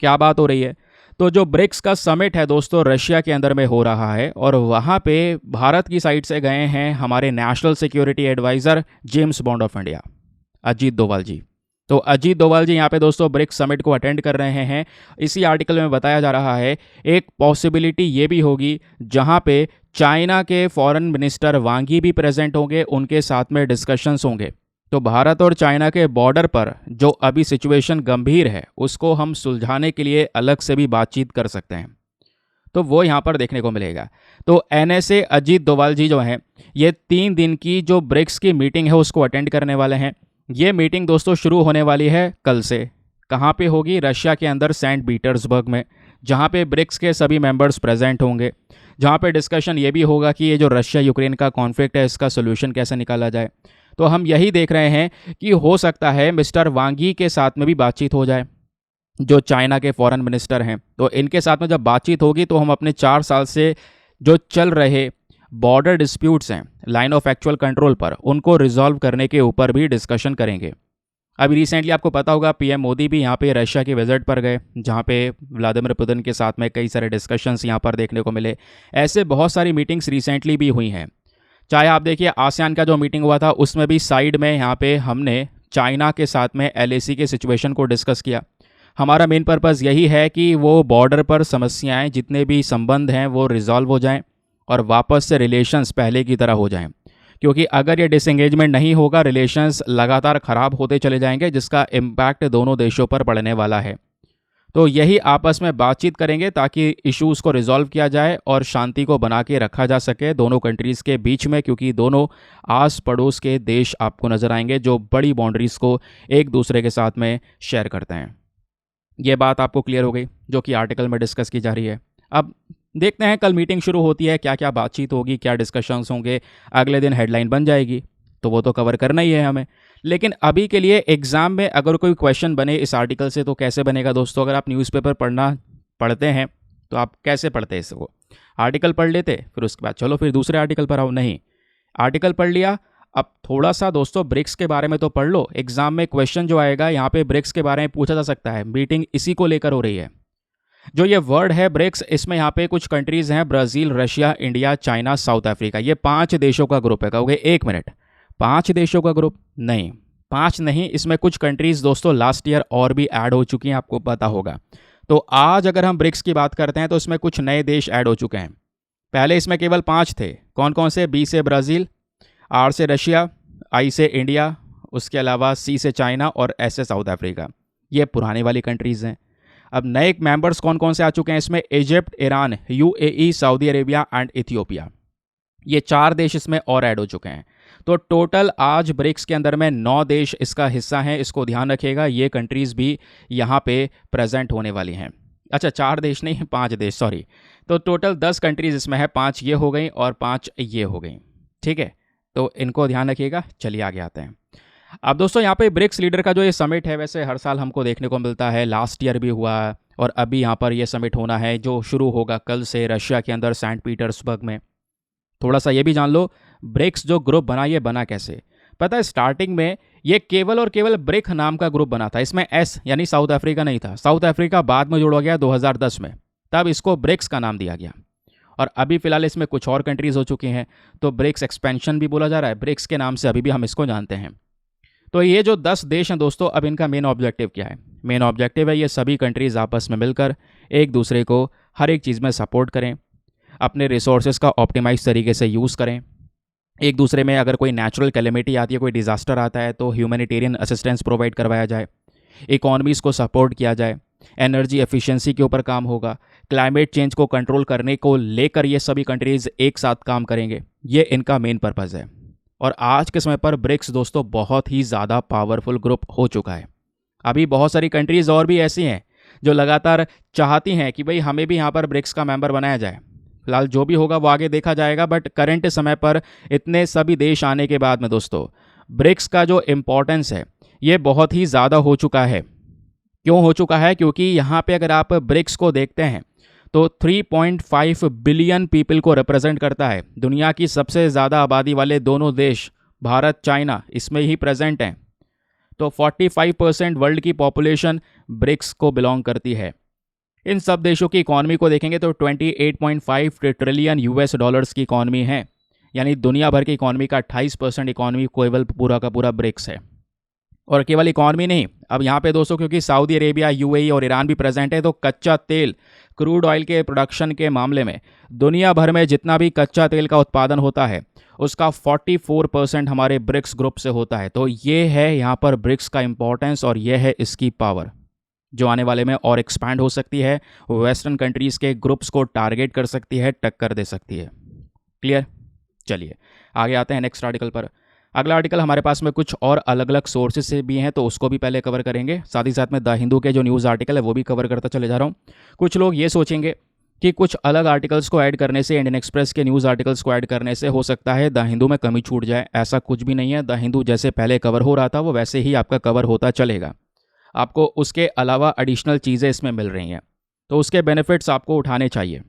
क्या बात हो रही है, तो जो ब्रिक्स का समिट है दोस्तों रशिया के अंदर में हो रहा है और वहाँ पे भारत की साइड से गए हैं हमारे national security adviser James Bond of India Ajit Doval ji. तो अजीत डोभाल जी यहाँ पे दोस्तों ब्रिक्स समिट को अटेंड कर रहे हैं। इसी आर्टिकल में बताया जा रहा है एक पॉसिबिलिटी ये भी होगी जहाँ पे चाइना के फॉरेन मिनिस्टर वांग ही भी प्रेजेंट होंगे, उनके साथ में डिस्कशंस होंगे। तो भारत और चाइना के बॉर्डर पर जो अभी सिचुएशन गंभीर है उसको हम सुलझाने के लिए अलग से भी बातचीत कर सकते हैं, तो वो यहाँ पर देखने को मिलेगा। तो एनएसए अजीत डोभाल जी जो हैं ये 3 दिन की जो ब्रिक्स की मीटिंग है उसको अटेंड करने वाले हैं। ये मीटिंग दोस्तों शुरू होने वाली है कल से। कहाँ पे होगी, रशिया के अंदर सेंट पीटर्सबर्ग में, जहाँ पे ब्रिक्स के सभी मेंबर्स प्रेजेंट होंगे, जहाँ पे डिस्कशन ये भी होगा कि ये जो रशिया यूक्रेन का कॉन्फ्लिक्ट है इसका सोल्यूशन कैसे निकाला जाए। तो हम यही देख रहे हैं कि हो सकता है मिस्टर वांग ही के साथ में भी बातचीत हो जाए, जो चाइना के फॉरेन मिनिस्टर हैं। तो इनके साथ में जब बातचीत होगी तो हम अपने 4 साल से जो चल रहे बॉर्डर डिस्प्यूट्स हैं लाइन ऑफ एक्चुअल कंट्रोल पर, उनको रिजॉल्व करने के ऊपर भी डिस्कशन करेंगे। अभी रिसेंटली आपको पता होगा पीएम मोदी भी यहाँ पे रशिया के विजिट पर गए, जहाँ पे व्लादिमीर पुतिन के साथ में कई सारे डिस्कशंस यहाँ पर देखने को मिले। ऐसे बहुत सारी मीटिंग्स रिसेंटली भी हुई हैं। चाहे आप देखिए आसियान का जो मीटिंग हुआ था उसमें भी साइड में यहाँ पे हमने चाइना के साथ में LAC के सिचुएशन को डिस्कस किया। हमारा मेन पर्पज़ यही है कि वो बॉर्डर पर समस्याएं, जितने भी संबंध हैं वो रिजॉल्व हो जाएं और वापस से रिलेशंस पहले की तरह हो जाएं, क्योंकि अगर ये डिसएंगेजमेंट नहीं होगा रिलेशंस लगातार ख़राब होते चले जाएंगे, जिसका इम्पैक्ट दोनों देशों पर पड़ने वाला है। तो यही आपस में बातचीत करेंगे ताकि इश्यूज़ को रिजॉल्व किया जाए और शांति को बना के रखा जा सके दोनों कंट्रीज़ के बीच में, क्योंकि दोनों आस पड़ोस के देश आपको नज़र आएंगे जो बड़ी बाउंड्रीज़ को एक दूसरे के साथ में शेयर करते हैं। ये बात आपको क्लियर हो गई जो कि आर्टिकल में डिस्कस की जा रही है। अब देखते हैं कल मीटिंग शुरू होती है, क्या क्या बातचीत होगी, क्या डिस्कशंस होंगे, अगले दिन हेडलाइन बन जाएगी, तो वो तो कवर करना ही है हमें। लेकिन अभी के लिए एग्ज़ाम में अगर कोई क्वेश्चन बने इस आर्टिकल से तो कैसे बनेगा दोस्तों? अगर आप न्यूज़पेपर पढ़ते हैं तो आप कैसे पढ़ते हैं इसको? आर्टिकल पढ़ लेते, फिर उसके बाद चलो फिर दूसरे आर्टिकल पर आओ। नहीं, आर्टिकल पढ़ लिया, अब थोड़ा सा दोस्तों ब्रिक्स के बारे में तो पढ़ लो। एग्जाम में क्वेश्चन जो आएगा यहाँ पे ब्रिक्स के बारे में पूछा जा सकता है। मीटिंग इसी को लेकर हो रही है। जो ये वर्ड है ब्रिक्स, इसमें यहाँ पे कुछ कंट्रीज हैं, Brazil, Russia, India, China, south Africa. ये 5 देशों का ग्रुप है। कहोगे 1 मिनट, 5 देशों का ग्रुप? नहीं, 5 नहीं, इसमें कुछ कंट्रीज दोस्तों लास्ट ईयर और भी ऐड हो चुकी हैं, आपको पता होगा। तो आज अगर हम ब्रिक्स की बात करते हैं तो इसमें कुछ नए देश ऐड हो चुके हैं। पहले इसमें केवल 5 थे। कौन कौन से? B से ब्राज़ील, R से रशिया, I से इंडिया, उसके अलावा C से चाइना और S से साउथ अफ्रीका। ये पुराने वाली कंट्रीज़ हैं। अब नए मेंबर्स कौन कौन से आ चुके हैं इसमें? Egypt, Iran, UAE, Saudi Arabia and Ethiopia. ये 4 देश इसमें और ऐड हो चुके हैं। तो टोटल आज ब्रिक्स के अंदर में 9 देश इसका हिस्सा हैं। इसको ध्यान रखिएगा, ये कंट्रीज़ भी यहाँ पे प्रेजेंट होने वाली हैं। अच्छा, 4 देश नहीं, 5 देश, सॉरी। तो टोटल 10 कंट्रीज़ इसमें है। 5 ये हो गई और 5 ये हो गई। ठीक है, तो इनको ध्यान रखिएगा। चलिए आगे आते हैं। अब दोस्तों यहाँ पे ब्रिक्स लीडर का जो ये समिट है, वैसे हर साल हमको देखने को मिलता है। लास्ट ईयर भी हुआ और अभी यहाँ पर ये समिट होना है जो शुरू होगा कल से रशिया के अंदर सेंट पीटर्सबर्ग में। थोड़ा सा ये भी जान लो, ब्रिक्स जो ग्रुप बना, ये बना कैसे? पता है, स्टार्टिंग में ये केवल और केवल ब्रिक नाम का ग्रुप बना था। इसमें S यानी साउथ अफ्रीका नहीं था। साउथ अफ्रीका बाद में जोड़ा गया 2010 में, तब इसको ब्रिक्स का नाम दिया गया। और अभी फिलहाल इसमें कुछ और कंट्रीज़ हो चुकी हैं, तो ब्रिक्स एक्सपेंशन भी बोला जा रहा है। ब्रिक्स के नाम से अभी भी हम इसको जानते हैं। तो ये जो 10 देश हैं दोस्तों, अब इनका मेन ऑब्जेक्टिव क्या है? मेन ऑब्जेक्टिव है ये सभी कंट्रीज़ आपस में मिलकर एक दूसरे को हर एक चीज़ में सपोर्ट करें, अपने रिसोर्सेज का ऑप्टिमाइज तरीके से यूज़ करें। एक दूसरे में अगर कोई नेचुरल कैलेमिटी आती है, कोई डिज़ास्टर आता है, तो ह्यूमैनिटेरियन असिस्टेंस प्रोवाइड करवाया जाए, इकोनॉमीज़ को सपोर्ट किया जाए, एनर्जी एफिशिएंसी के ऊपर काम होगा, क्लाइमेट चेंज को कंट्रोल करने को लेकर ये सभी कंट्रीज़ एक साथ काम करेंगे। ये इनका मेन पर्पज़ है। और आज के समय पर ब्रिक्स दोस्तों बहुत ही ज़्यादा पावरफुल ग्रुप हो चुका है। अभी बहुत सारी कंट्रीज़ और भी ऐसी हैं जो लगातार चाहती हैं कि भाई हमें भी यहाँ पर ब्रिक्स का मेंबर बनाया जाए। फिलहाल जो भी होगा वो आगे देखा जाएगा, बट करंट समय पर इतने सभी देश आने के बाद में दोस्तों ब्रिक्स का जो इम्पोर्टेंस है ये बहुत ही ज़्यादा हो चुका है। क्यों हो चुका है? क्योंकि यहाँ पे अगर आप ब्रिक्स को देखते हैं तो 3.5 बिलियन पीपल को रिप्रेजेंट करता है। दुनिया की सबसे ज़्यादा आबादी वाले दोनों देश भारत, चाइना, इसमें ही प्रेजेंट हैं। तो 45% वर्ल्ड की पॉपुलेशन ब्रिक्स को बिलोंग करती है। इन सब देशों की इकॉनमी को देखेंगे तो 28.5 ट्रिलियन US डॉलर्स की इकॉनमी है, यानी दुनिया भर की इकॉनमी का 28% इकॉनमी केवल पूरा का पूरा ब्रिक्स है। और केवल इकॉनमी नहीं, अब यहाँ पे दोस्तों क्योंकि सऊदी अरेबिया, UAE और ईरान भी प्रेजेंट है, तो कच्चा तेल, क्रूड ऑयल के प्रोडक्शन के मामले में दुनिया भर में जितना भी कच्चा तेल का उत्पादन होता है उसका 44% हमारे ब्रिक्स ग्रुप से होता है। तो ये है यहाँ पर ब्रिक्स का इंपॉर्टेंस और ये है इसकी पावर, जो आने वाले में और एक्सपैंड हो सकती है, वेस्टर्न कंट्रीज़ के ग्रुप्स को टारगेट कर सकती है, टक्कर दे सकती है। क्लियर? चलिए आगे आते हैं नेक्स्ट आर्टिकल पर। अगला आर्टिकल हमारे पास में कुछ और अलग अलग सोर्सेज से भी हैं, तो उसको भी पहले कवर करेंगे। साथ ही साथ में द हिंदू के जो न्यूज़ आर्टिकल है वो भी कवर करता चले जा रहा हूँ। कुछ लोग ये सोचेंगे कि कुछ अलग आर्टिकल्स को ऐड करने से, इंडियन एक्सप्रेस के न्यूज़ आर्टिकल्स को ऐड करने से हो सकता है द हिंदू में कमी छूट जाए। ऐसा कुछ भी नहीं है। द हिंदू जैसे पहले कवर हो रहा था वो वैसे ही आपका कवर होता चलेगा। आपको उसके अलावा एडिशनल चीज़ें इसमें मिल रही हैं, तो उसके बेनिफिट्स आपको उठाने चाहिए।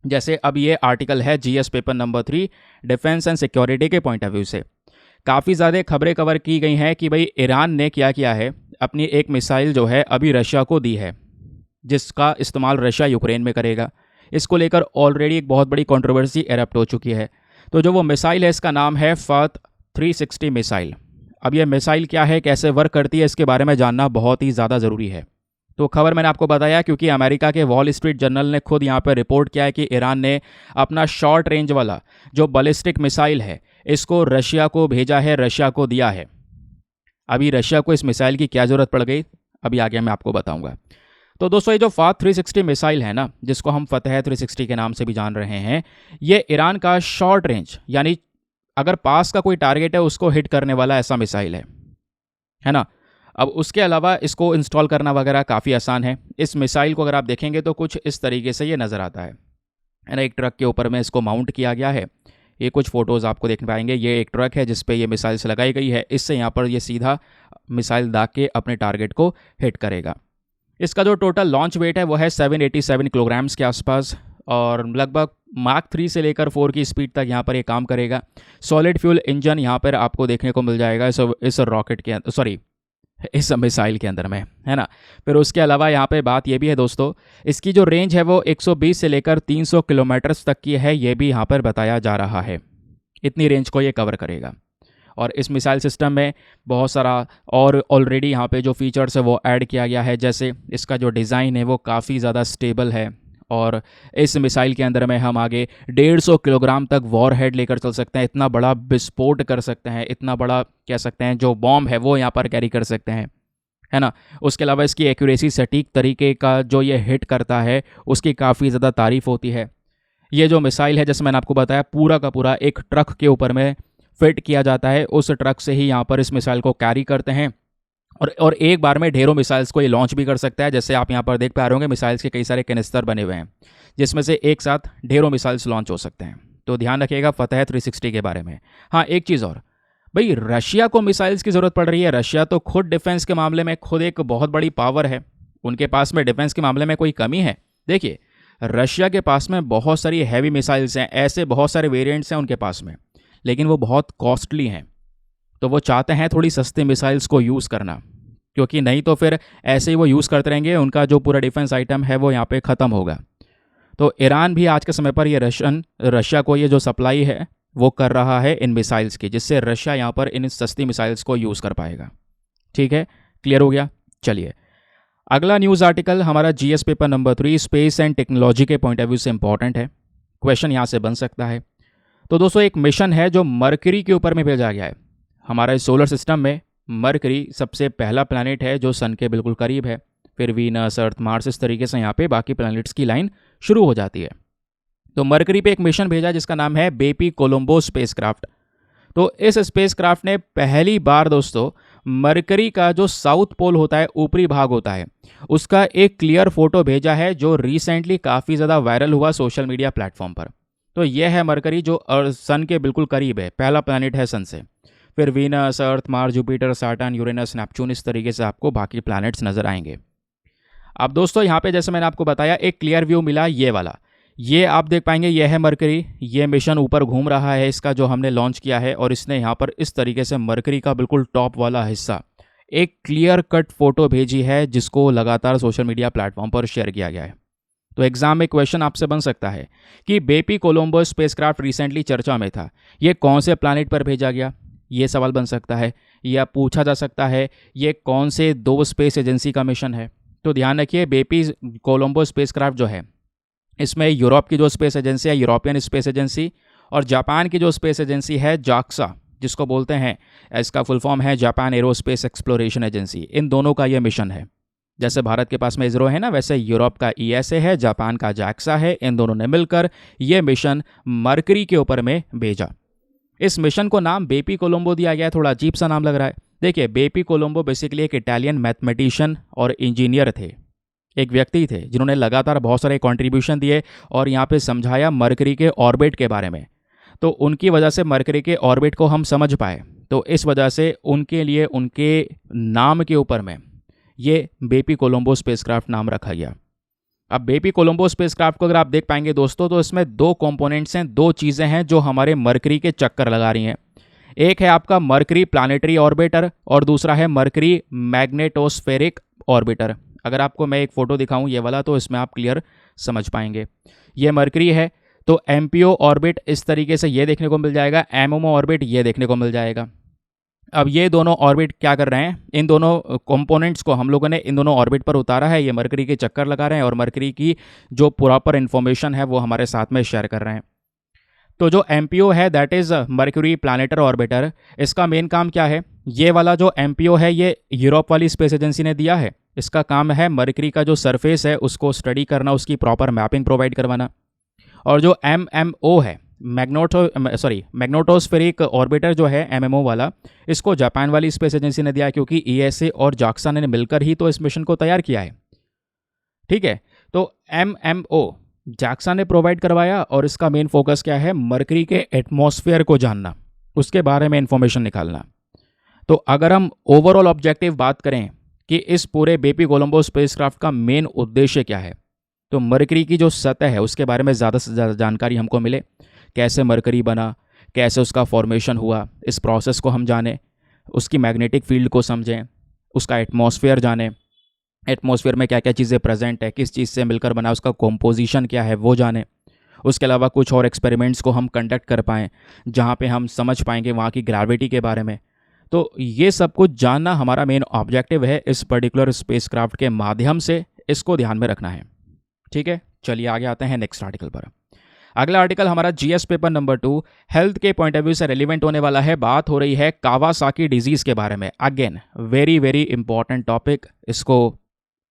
जैसे अब ये आर्टिकल है GS paper number 3 defence and security के पॉइंट ऑफ व्यू से काफ़ी ज़्यादा खबरें कवर की गई हैं कि भाई ईरान ने क्या किया है, अपनी एक मिसाइल जो है अभी रशिया को दी है, जिसका इस्तेमाल रशिया यूक्रेन में करेगा। इसको लेकर ऑलरेडी एक बहुत बड़ी कंट्रोवर्सी एरप्ट हो चुकी है। तो जो वो मिसाइल है इसका नाम है फत 360 मिसाइल। अब ये मिसाइल क्या है, कैसे वर्क करती है, इसके बारे में जानना बहुत ही ज़्यादा ज़रूरी है। तो खबर मैंने आपको बताया क्योंकि अमेरिका के वॉल स्ट्रीट जर्नल ने खुद यहाँ पर रिपोर्ट किया है कि ईरान ने अपना शॉर्ट रेंज वाला जो बैलिस्टिक मिसाइल है इसको रशिया को भेजा है, रशिया को दिया है। अभी रशिया को इस मिसाइल की क्या ज़रूरत पड़ गई, अभी आगे मैं आपको बताऊंगा। तो दोस्तों, ये जो फात 360 मिसाइल है ना, जिसको हम फतेह 360 के नाम से भी जान रहे हैं, ये ईरान का शॉर्ट रेंज यानी अगर पास का कोई टारगेट है उसको हिट करने वाला ऐसा मिसाइल है ना। अब उसके अलावा इसको इंस्टॉल करना वगैरह काफ़ी आसान है। इस मिसाइल को अगर आप देखेंगे तो कुछ इस तरीके से ये नज़र आता है ना। एक ट्रक के ऊपर में इसको माउंट किया गया है। ये कुछ फ़ोटोज़ आपको देख पाएंगे। ये एक ट्रक है जिस पे ये मिसाइल से लगाई गई है। इससे यहाँ पर ये सीधा मिसाइल दाग के अपने टारगेट को हिट करेगा। इसका जो टोटल लॉन्च वेट है वो है 787 किलोग्राम्स के आसपास और लगभग मार्क 3 से लेकर 4 की स्पीड तक यहाँ पर ये काम करेगा। सॉलिड फ्यूल इंजन यहाँ पर आपको देखने को मिल जाएगा इस रॉकेट के इस मिसाइल के अंदर में, है ना। फिर उसके अलावा यहाँ पे बात ये भी है दोस्तों, इसकी जो रेंज है वो 120 से लेकर 300 किलोमीटर तक की है, ये भी यहाँ पर बताया जा रहा है। इतनी रेंज को ये कवर करेगा। और इस मिसाइल सिस्टम में बहुत सारा और ऑलरेडी यहाँ पे जो फीचर्स है वो ऐड किया गया है। जैसे इसका जो डिज़ाइन है वो काफ़ी ज़्यादा स्टेबल है और इस मिसाइल के अंदर में हम आगे 150 किलोग्राम तक वॉर हेड लेकर चल सकते हैं। इतना बड़ा विस्फोट कर सकते हैं, इतना बड़ा कह सकते हैं जो बॉम्ब है वो यहाँ पर कैरी कर सकते हैं, है ना। उसके अलावा इसकी एक्यूरेसी, सटीक तरीके का जो ये हिट करता है उसकी काफ़ी ज़्यादा तारीफ़ होती है। ये जो मिसाइल है जैसे मैंने आपको बताया पूरा का पूरा एक ट्रक के ऊपर में फिट किया जाता है। उस ट्रक से ही यहाँ पर इस मिसाइल को कैरी करते हैं और एक बार में ढेरों मिसाइल्स को ये लॉन्च भी कर सकता है। जैसे आप यहाँ पर देख पा रहे होंगे मिसाइल्स के कई सारे कैनिस्टर बने हुए हैं जिसमें से एक साथ ढेरों मिसाइल्स लॉन्च हो सकते हैं। तो ध्यान रखिएगा फतेह 360 के बारे में। हाँ, एक चीज़ और, भाई रशिया को मिसाइल्स की ज़रूरत पड़ रही है। रशिया तो खुद डिफेंस के मामले में खुद एक बहुत बड़ी पावर है। उनके पास में डिफेंस के मामले में कोई कमी है? देखिए, रशिया के पास में बहुत सारी हैवी मिसाइल्स हैं, ऐसे बहुत सारे वेरिएंट्स हैं उनके पास में, लेकिन वो बहुत कॉस्टली हैं। तो वो चाहते हैं थोड़ी सस्ती मिसाइल्स को यूज़ करना, क्योंकि नहीं तो फिर ऐसे ही वो यूज़ करते रहेंगे, उनका जो पूरा डिफेंस आइटम है वो यहाँ पे ख़त्म होगा। तो ईरान भी आज के समय पर ये रशिया को ये जो सप्लाई है वो कर रहा है इन मिसाइल्स की, जिससे रशिया यहाँ पर इन सस्ती मिसाइल्स को यूज़ कर पाएगा। ठीक है, क्लियर हो गया। चलिए, अगला न्यूज़ आर्टिकल हमारा GS paper number 3 space and technology के पॉइंट ऑफ व्यू से इंपॉर्टेंट है। क्वेश्चन यहाँ से बन सकता है। तो दोस्तों, एक मिशन है जो मरकरी के ऊपर में भेजा गया है। हमारे सोलर सिस्टम में मरकरी सबसे पहला प्लैनेट है जो सन के बिल्कुल करीब है। फिर वीनस, अर्थ, मार्स, इस तरीके से यहाँ पे बाकी प्लैनेट्स की लाइन शुरू हो जाती है। तो मरकरी पे एक मिशन भेजा जिसका नाम है बेपी कोलंबो स्पेसक्राफ्ट। तो इस स्पेसक्राफ्ट ने पहली बार दोस्तों मरकरी का जो साउथ पोल होता है, ऊपरी भाग होता है, उसका एक क्लियर फोटो भेजा है जो रिसेंटली काफ़ी ज़्यादा वायरल हुआ सोशल मीडिया प्लेटफॉर्म पर। तो यह है मरकरी जो सन के बिल्कुल करीब है, पहला प्लैनेट है सन से। फिर Venus, Earth, Mars, Jupiter, Saturn, Uranus, Neptune, इस तरीके से आपको बाकी प्लैनेट्स नजर आएंगे। अब दोस्तों यहाँ पे जैसे मैंने आपको बताया एक क्लियर व्यू मिला, ये वाला, ये आप देख पाएंगे, ये है मरकरी। ये मिशन ऊपर घूम रहा है इसका जो हमने लॉन्च किया है, और इसने यहाँ पर इस तरीके से मरकरी का बिल्कुल टॉप वाला हिस्सा एक क्लियर कट फोटो भेजी है जिसको लगातार सोशल मीडिया प्लेटफॉर्म पर शेयर किया गया है। तो एग्जाम में क्वेश्चन आपसे बन सकता है कि बेपी कोलंबो स्पेसक्राफ्ट रिसेंटली चर्चा में था, ये कौन से प्लैनेट पर भेजा गया? ये सवाल बन सकता है, या पूछा जा सकता है ये कौन से 2 स्पेस एजेंसी का मिशन है? तो ध्यान रखिए, बेपी कोलंबो स्पेसक्राफ्ट जो है इसमें यूरोप की जो स्पेस एजेंसी है यूरोपियन स्पेस एजेंसी, और जापान की जो स्पेस एजेंसी है जाक्सा, जिसको बोलते हैं, इसका फुल फॉर्म है जापान एरोस्पेस एक्सप्लोरेशन एजेंसी, इन दोनों का ये मिशन है। जैसे भारत के पास में इसरो है ना, वैसे यूरोप का ईएसए है, जापान का जैक्सा है, इन दोनों ने मिलकर ये मिशन मरकरी के ऊपर में भेजा। इस मिशन को नाम बेपी कोलंबो दिया गया है, थोड़ा अजीब सा नाम लग रहा है। देखिए, बेपी कोलंबो बेसिकली एक इटालियन मैथमेटिशियन और इंजीनियर थे, एक व्यक्ति थे जिन्होंने लगातार बहुत सारे कंट्रीब्यूशन दिए और यहाँ पे समझाया मरकरी के ऑर्बिट के बारे में। तो उनकी वजह से मरकरी के ऑर्बिट को हम समझ पाए, तो इस वजह से उनके लिए उनके नाम के ऊपर में ये बेपी कोलंबो स्पेसक्राफ्ट नाम रखा गया। अब बेपी कोलंबो स्पेसक्राफ्ट को अगर आप देख पाएंगे दोस्तों, तो इसमें 2 कंपोनेंट्स हैं, 2 चीज़ें हैं जो हमारे मरकरी के चक्कर लगा रही हैं। एक है आपका मरकरी प्लानिटरी ऑर्बिटर और दूसरा है मरकरी मैग्नेटोस्फेरिक ऑर्बिटर। अगर आपको मैं एक फ़ोटो दिखाऊं ये वाला, तो इसमें आप क्लियर समझ पाएंगे। ये मरकरी है, तो एमपीओ ऑर्बिट इस तरीके से ये देखने को मिल जाएगा, एमओमो ऑर्बिट ये देखने को मिल जाएगा। अब ये दोनों ऑर्बिट क्या कर रहे हैं, इन दोनों कंपोनेंट्स को हम लोगों ने इन दोनों ऑर्बिट पर उतारा है, ये मरकरी के चक्कर लगा रहे हैं और मरकरी की जो प्रॉपर इन्फॉर्मेशन है वो हमारे साथ में शेयर कर रहे हैं। तो जो एमपीओ है दैट इज़ मर्क्यूरी प्लानिटर ऑर्बिटर, इसका मेन काम क्या है, ये वाला जो एमपीओ है ये यूरोप वाली स्पेस एजेंसी ने दिया है। इसका काम है मर्क्यूरी का जो सरफेस है उसको स्टडी करना, उसकी प्रॉपर मैपिंग प्रोवाइड करवाना। और जो एमएमओ है, मैग्नेटोस्फेरिक ऑर्बिटर जो है एमएमओ वाला, इसको जापान वाली स्पेस एजेंसी ने दिया है, क्योंकि ईएसए और जाक्सा ने मिलकर ही तो इस मिशन को तैयार किया है। ठीक है, तो एमएमओ जैक्सा ने प्रोवाइड करवाया और इसका मेन फोकस क्या है, मरकरी के एटमॉस्फेयर को जानना, उसके बारे में इंफॉर्मेशन निकालना। तो अगर हम ओवरऑल ऑब्जेक्टिव बात करें कि इस पूरे बेपी कोलंबो स्पेसक्राफ्ट का मेन उद्देश्य क्या है, तो मरकरी की जो सतह है उसके बारे में ज़्यादा से ज़्यादा जानकारी हमको मिले, कैसे मरकरी बना, कैसे उसका फॉर्मेशन हुआ, इस प्रोसेस को हम जानें, उसकी मैग्नेटिक फील्ड को समझें, उसका एटमॉस्फेयर जानें, एटमॉस्फेयर में क्या क्या चीज़ें प्रेजेंट है, किस चीज़ से मिलकर बना, उसका कॉम्पोजिशन क्या है वो जानें। उसके अलावा कुछ और एक्सपेरिमेंट्स को हम कंडक्ट कर पाएँ जहाँ पे हम समझ पाएंगे वहाँ की ग्रेविटी के बारे में। तो ये सब कुछ जानना हमारा मेन ऑब्जेक्टिव है इस पर्टिकुलर स्पेसक्राफ्ट के माध्यम से, इसको ध्यान में रखना है। ठीक है, चलिए आगे आते हैं नेक्स्ट आर्टिकल पर। अगला आर्टिकल हमारा जीएस पेपर नंबर 2 हेल्थ के पॉइंट ऑफ व्यू से रेलिवेंट होने वाला है। बात हो रही है कावासाकी डिजीज़ के बारे में। Again very very important topic, इसको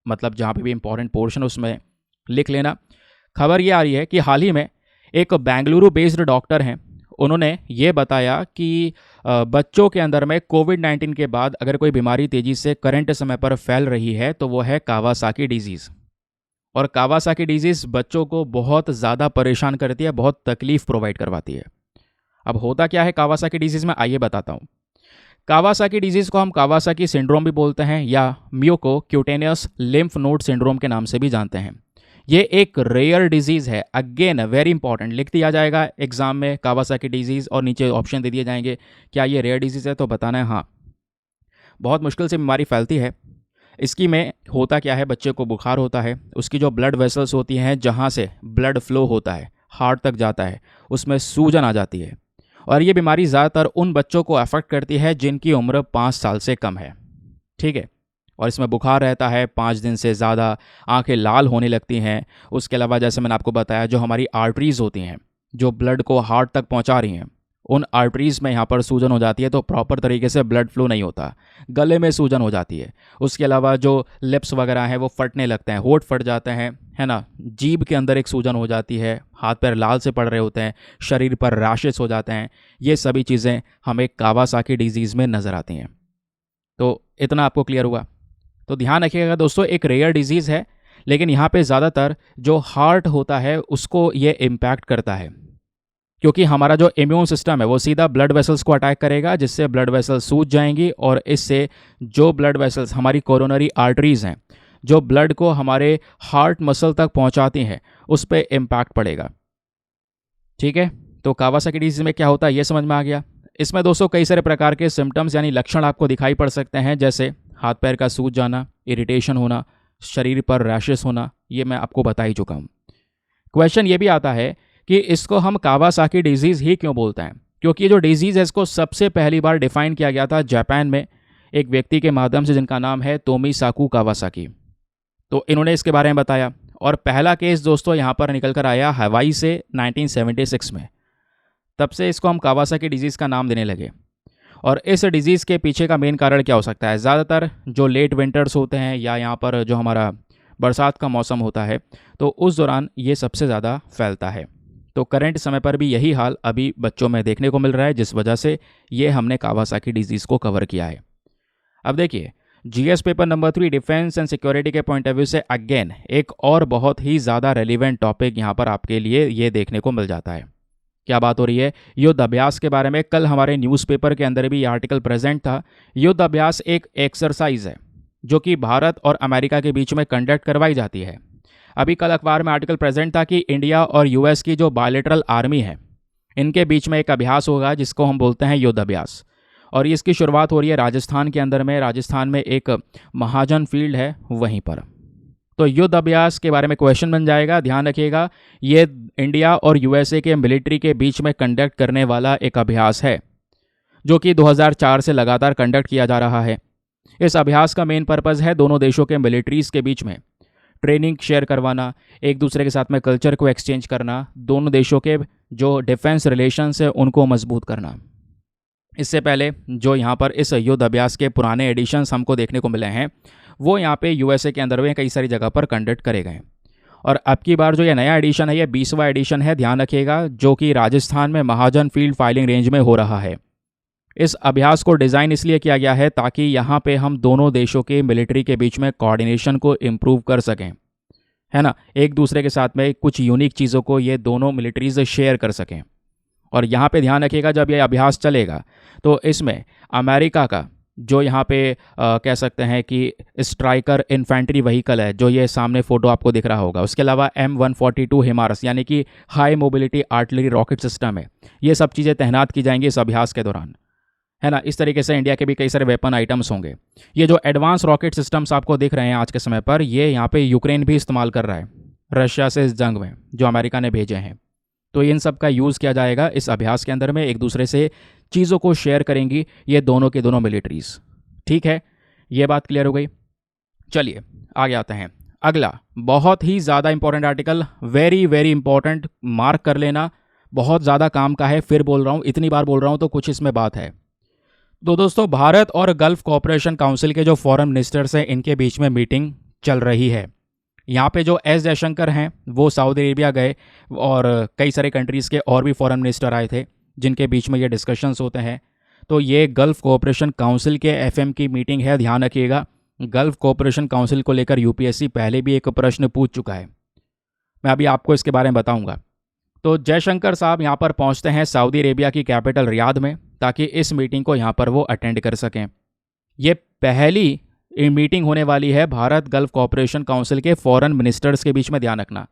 मतलब जहाँ पे भी इंपॉर्टेंट पोर्शन उसमें लिख लेना। खबर ये आ रही है कि हाल ही में एक बेंगलुरु बेस्ड डॉक्टर हैं, उन्होंने ये बताया कि बच्चों के अंदर में कोविड-19 के बाद अगर कोई बीमारी तेज़ी से करंट समय पर फैल रही है तो वो है कावासाकी डिजीज़। और कावासाकी डिजीज़ बच्चों को बहुत ज़्यादा परेशान करती है, बहुत तकलीफ प्रोवाइड करवाती है। अब होता क्या है कावासाकी डिजीज़ में, आइए बताता हूँ। कावासाकी डिजीज़ को हम कावासाकी सिंड्रोम भी बोलते हैं या muco cutaneous lymph node syndrome के नाम से भी जानते हैं। ये एक रेयर डिजीज़ है। अगेन वेरी इंपॉर्टेंट, लिख दिया जाएगा एग्जाम में कावासाकी डिजीज़ और नीचे ऑप्शन दे दिए जाएंगे, क्या ये रेयर डिजीज़ है, तो बताना है हाँ। बहुत मुश्किल से बीमारी फैलती है। इसकी में होता क्या है, बच्चे को बुखार होता है, उसकी जो ब्लड वेसल्स होती हैं जहाँ से ब्लड फ्लो होता है हार्ट तक जाता है, उसमें सूजन आ जाती है। और ये बीमारी ज़्यादातर उन बच्चों को अफेक्ट करती है जिनकी उम्र 5 साल से कम है। ठीक है, और इसमें बुखार रहता है 5 दिन से ज़्यादा, आंखें लाल होने लगती हैं। उसके अलावा जैसे मैंने आपको बताया, जो हमारी आर्टरीज़ होती हैं जो ब्लड को हार्ट तक पहुंचा रही हैं, उन आर्टरीज़ में यहाँ पर सूजन हो जाती है, तो प्रॉपर तरीके से ब्लड फ्लो नहीं होता, गले में सूजन हो जाती है। उसके अलावा जो लिप्स वगैरह हैं वो फटने लगते हैं, होंठ फट जाते हैं, है ना, जीभ के अंदर एक सूजन हो जाती है, हाथ पैर लाल से पड़ रहे होते हैं, शरीर पर रैशेस हो जाते हैं। ये सभी चीज़ें हमें कावासाकी डिजीज़ में नज़र आती हैं। तो इतना आपको क्लियर हुआ। तो ध्यान रखिएगा दोस्तों, एक रेयर डिजीज़ है, लेकिन यहाँ पे ज़्यादातर जो हार्ट होता है उसको ये इम्पैक्ट करता है, क्योंकि हमारा जो इम्यून सिस्टम है वो सीधा ब्लड वेसल्स को अटैक करेगा, जिससे ब्लड वेसल्स सूज जाएंगी और इससे जो ब्लड वेसल्स हमारी कोरोनरी आर्टरीज़ हैं, जो ब्लड को हमारे हार्ट मसल तक पहुंचाती हैं, उस पर इम्पैक्ट पड़ेगा। ठीक है, तो कावासाकी डिजीज़ में क्या होता है ये समझ में आ गया। इसमें दोस्तों कई सारे प्रकार के सिम्टम्स यानी लक्षण आपको दिखाई पड़ सकते हैं, जैसे हाथ पैर का सूज जाना, इरिटेशन होना, शरीर पर रैशेस होना, ये मैं आपको बता ही चुका हूँ। क्वेश्चन ये भी आता है कि इसको हम कावासाकी डिजीज़ ही क्यों बोलते हैं, क्योंकि ये जो डिजीज़ है इसको सबसे पहली बार डिफाइन किया गया था जापान में एक व्यक्ति के माध्यम से, जिनका नाम है तोमीसाकु कावासाकी। तो इन्होंने इसके बारे में बताया और पहला केस दोस्तों यहाँ पर निकल कर आया हवाई से 1976 में। तब से इसको हम कावासाकी डिजीज़ का नाम देने लगे। और इस डिजीज़ के पीछे का मेन कारण क्या हो सकता है, ज़्यादातर जो लेट विंटर्स होते हैं या यहाँ पर जो हमारा बरसात का मौसम होता है, तो उस दौरान ये सबसे ज़्यादा फैलता है। तो करंट समय पर भी यही हाल अभी बच्चों में देखने को मिल रहा है, जिस वजह से ये हमने कावासाकी डिजीज़ को कवर किया है। अब देखिए, GS paper number 3 defence and security के पॉइंट ऑफ व्यू से अगेन एक और बहुत ही ज़्यादा रेलिवेंट टॉपिक यहाँ पर आपके लिए ये देखने को मिल जाता है। क्या बात हो रही है, युद्ध अभ्यास के बारे में। कल हमारे न्यूज़पेपर के अंदर भी ये आर्टिकल प्रेजेंट था। युद्ध अभ्यास एक एक्सरसाइज है जो कि भारत और अमेरिका के बीच में कंडक्ट करवाई जाती है। अभी कल अखबार में आर्टिकल प्रेजेंट था कि इंडिया और यूएस की जो बायलैटरल आर्मी है, इनके बीच में एक अभ्यास होगा जिसको हम बोलते हैं युद्ध अभ्यास। और इसकी शुरुआत हो रही है राजस्थान के अंदर में। राजस्थान में एक महाजन फील्ड है वहीं पर। तो युद्ध अभ्यास के बारे में क्वेश्चन बन जाएगा, ध्यान रखिएगा। ये इंडिया और यूएसए के मिलिट्री के बीच में कंडक्ट करने वाला एक अभ्यास है। जो कि 2004 से लगातार कंडक्ट किया जा रहा है। इस अभ्यास का मेन पर्पज़ है दोनों देशों के मिलिट्रीज़ के बीच में ट्रेनिंग शेयर करवाना, एक दूसरे के साथ में कल्चर को एक्सचेंज करना, दोनों देशों के जो डिफेंस रिलेशंस है उनको मजबूत करना। इससे पहले जो यहाँ पर इस युद्ध अभ्यास के पुराने एडिशंस हमको देखने को मिले हैं, वो यहाँ पे यूएसए के अंदर में कई सारी जगह पर कंडक्ट करे गए। और अब की बार जो ये नया एडिशन है, ये 20वां एडिशन है, ध्यान रखिएगा, जो कि राजस्थान में महाजन फील्ड फायरिंग रेंज में हो रहा है। इस अभ्यास को डिज़ाइन इसलिए किया गया है ताकि यहाँ पे हम दोनों देशों के मिलिट्री के बीच में कोऑर्डिनेशन को इम्प्रूव कर सकें, है ना, एक दूसरे के साथ में कुछ यूनिक चीज़ों को ये दोनों मिलिट्रीज शेयर कर सकें। और यहाँ पे ध्यान रखिएगा, जब ये अभ्यास चलेगा तो इसमें अमेरिका का जो यहाँ पे कह सकते हैं कि स्ट्राइकर इन्फेंट्री व्हीकल है, जो ये सामने फोटो आपको दिख रहा होगा, उसके अलावा M142 हिमारस यानी कि high mobility artillery rocket system है, ये सब चीज़ें तैनात की जाएंगी इस अभ्यास के दौरान, है ना। इस तरीके से इंडिया के भी कई सारे वेपन आइटम्स होंगे। ये जो एडवांस रॉकेट सिस्टम्स आपको दिख रहे हैं आज के समय पर, ये यहाँ पे यूक्रेन भी इस्तेमाल कर रहा है रशिया से इस जंग में, जो अमेरिका ने भेजे हैं। तो इन सब का यूज़ किया जाएगा इस अभ्यास के अंदर में, एक दूसरे से चीज़ों को शेयर करेंगी ये दोनों के दोनों मिलिट्रीज़। ठीक है, ये बात क्लियर हो गई। चलिए आगे आते हैं। अगला बहुत ही ज़्यादा important article, very very important, mark कर लेना, बहुत ज़्यादा काम का है। फिर बोल रहा हूँ, इतनी बार बोल रहा हूँ तो कुछ इसमें बात है। तो दोस्तों, भारत और गल्फ कोऑपरेशन काउंसिल के जो फॉरेन मिनिस्टर्स हैं, इनके बीच में मीटिंग चल रही है। यहाँ पे जो एस जयशंकर हैं वो सऊदी अरेबिया गए और कई सारे कंट्रीज़ के और भी फॉरेन मिनिस्टर आए थे जिनके बीच में ये डिस्कशंस होते हैं। तो ये गल्फ कोऑपरेशन काउंसिल के एफएम की मीटिंग है, ध्यान रखिएगा। गल्फ कोऑपरेशन काउंसिल को लेकर यूपीएससी पहले भी एक प्रश्न पूछ चुका है, मैं अभी आपको इसके बारे में बताऊंगा। तो जयशंकर साहब यहाँ पर पहुँचते हैं सऊदी अरेबिया की कैपिटल रियाद में, ताकि इस मीटिंग को यहाँ पर वो अटेंड कर सकें। ये पहली मीटिंग होने वाली है भारत गल्फ कोऑपरेशन काउंसिल के फॉरेन मिनिस्टर्स के बीच में, ध्यान रखना।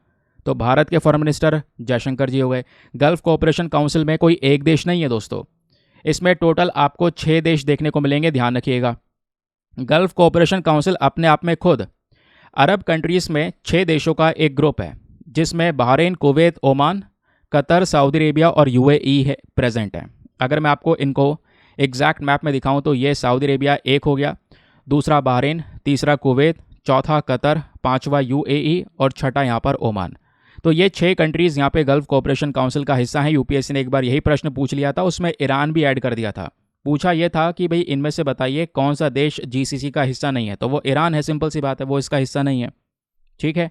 तो भारत के फॉरेन मिनिस्टर जयशंकर जी हो गए। गल्फ कोऑपरेशन काउंसिल में कोई एक देश नहीं है दोस्तों, इसमें टोटल आपको 6 देश देखने को मिलेंगे, ध्यान रखिएगा। गल्फ कोऑपरेशन काउंसिल अपने आप में खुद अरब कंट्रीज़ में 6 देशों का एक ग्रुप है, जिसमें Bahrain, Kuwait, Oman, Qatar, Saudi Arabia और यूएई है प्रेजेंट है। अगर मैं आपको इनको एग्जैक्ट मैप में दिखाऊं तो ये सऊदी अरेबिया एक हो गया, दूसरा बहरीन, तीसरा कुवैत, चौथा कतर, पांचवा यूएई और छठा यहाँ पर ओमान। तो ये 6 कंट्रीज़ यहाँ पे गल्फ कोऑपरेशन काउंसिल का हिस्सा हैं। यूपीएससी ने एक बार यही प्रश्न पूछ लिया था, उसमें ईरान भी ऐड कर दिया था। पूछा ये था कि भाई इनमें से बताइए कौन सा देश जीसीसी का हिस्सा नहीं है, तो वो ईरान है, सिंपल सी बात है, वो इसका हिस्सा नहीं है। ठीक है,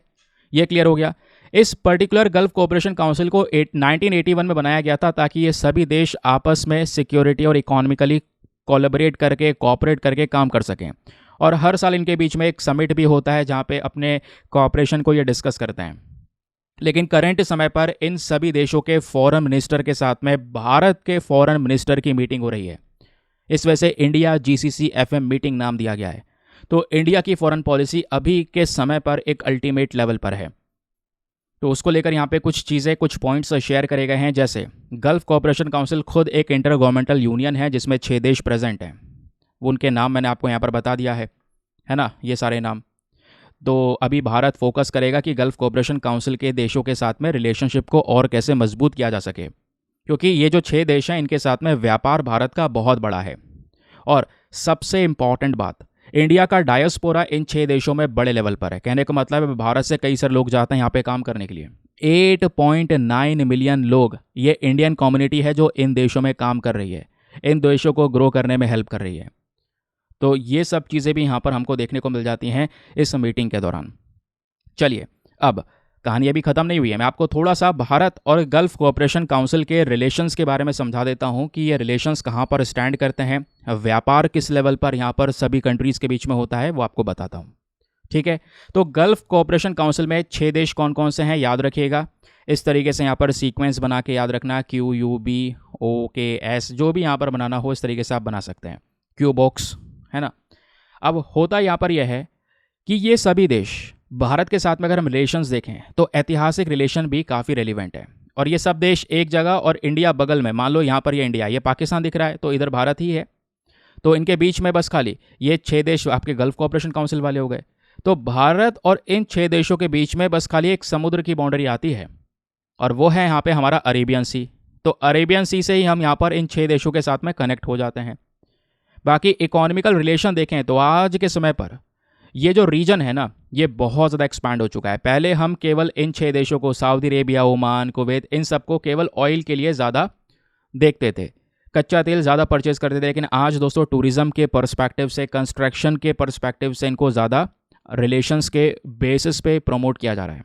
ये क्लियर हो गया। इस पर्टिकुलर गल्फ कोऑपरेशन काउंसिल को 1981 में बनाया गया था ताकि ये सभी देश आपस में सिक्योरिटी और इकोनॉमिकली कोलैबोरेट करके, कोऑपरेट करके काम कर सकें। और हर साल इनके बीच में एक समिट भी होता है जहाँ पे अपने कोऑपरेशन को ये डिस्कस करते हैं। लेकिन करंट समय पर इन सभी देशों के फॉरेन मिनिस्टर के साथ में भारत के फॉरेन मिनिस्टर की मीटिंग हो रही है। इस वजह से इंडिया जीसीसी एफएम मीटिंग नाम दिया गया है। तो इंडिया की फॉरेन पॉलिसी अभी के समय पर एक अल्टीमेट लेवल पर है। तो उसको लेकर यहाँ पे कुछ चीज़ें, कुछ पॉइंट्स शेयर करे गए हैं। जैसे गल्फ कोऑपरेशन काउंसिल खुद एक इंटर गवर्नमेंटल यूनियन है जिसमें 6 देश प्रेजेंट हैं। उनके नाम मैंने आपको यहाँ पर बता दिया है ना, ये सारे नाम। तो अभी भारत फोकस करेगा कि गल्फ कोऑपरेशन काउंसिल के देशों के साथ में रिलेशनशिप को और कैसे मजबूत किया जा सके, क्योंकि ये जो 6 देश हैं इनके साथ में व्यापार भारत का बहुत बड़ा है। और सबसे इम्पॉर्टेंट बात, इंडिया का डायस्पोरा इन 6 देशों में बड़े लेवल पर है। कहने का मतलब है भारत से कई सारे लोग जाते हैं यहाँ पे काम करने के लिए। 8.9 मिलियन लोग, ये इंडियन कम्युनिटी है जो इन देशों में काम कर रही है, इन देशों को ग्रो करने में हेल्प कर रही है। तो ये सब चीज़ें भी यहाँ पर हमको देखने को मिल जाती हैं इस मीटिंग के दौरान। चलिए, अब कहानी अभी ख़त्म नहीं हुई है, मैं आपको थोड़ा सा भारत और गल्फ कोऑपरेशन काउंसिल के रिलेशंस के बारे में समझा देता हूँ कि ये रिलेशंस कहाँ पर स्टैंड करते हैं, व्यापार किस लेवल पर यहाँ पर सभी कंट्रीज़ के बीच में होता है, वो आपको बताता हूँ। ठीक है, तो गल्फ कोऑपरेशन काउंसिल में 6 देश कौन कौन से हैं याद रखिएगा। इस तरीके से यहाँ पर सीक्वेंस बना के याद रखना, QUBOKS, जो भी यहाँ पर बनाना हो इस तरीके से आप बना सकते हैं, क्यू बॉक्स, है ना। अब होता यहाँ पर यह है कि ये सभी देश भारत के साथ में अगर हम रिलेशंस देखें तो ऐतिहासिक रिलेशन भी काफ़ी रेलिवेंट है। और ये सब देश एक जगह और इंडिया बगल में, मान लो यहाँ पर ये इंडिया, ये पाकिस्तान दिख रहा है तो इधर भारत ही है। तो इनके बीच में बस खाली ये 6 देश आपके गल्फ कोऑपरेशन काउंसिल वाले हो गए। तो भारत और इन 6 देशों के बीच में बस खाली एक समुद्र की बाउंड्री आती है और वो है यहाँ पे हमारा अरेबियन सी। तो अरेबियन सी से ही हम यहाँ पर इन 6 देशों के साथ में कनेक्ट हो जाते हैं। बाकी इकोनॉमिकल रिलेशन देखें तो आज के समय पर ये जो रीजन है ना, ये बहुत ज़्यादा एक्सपैंड हो चुका है। पहले हम केवल इन 6 देशों को, सऊदी अरेबिया, ओमान, कुवैत, इन सबको केवल ऑयल के लिए ज़्यादा देखते थे, कच्चा तेल ज़्यादा परचेज करते थे। लेकिन आज दोस्तों टूरिज़्म के पर्सपेक्टिव से, कंस्ट्रक्शन के पर्सपेक्टिव से इनको ज़्यादा रिलेशंस के बेसिस पे प्रमोट किया जा रहा है।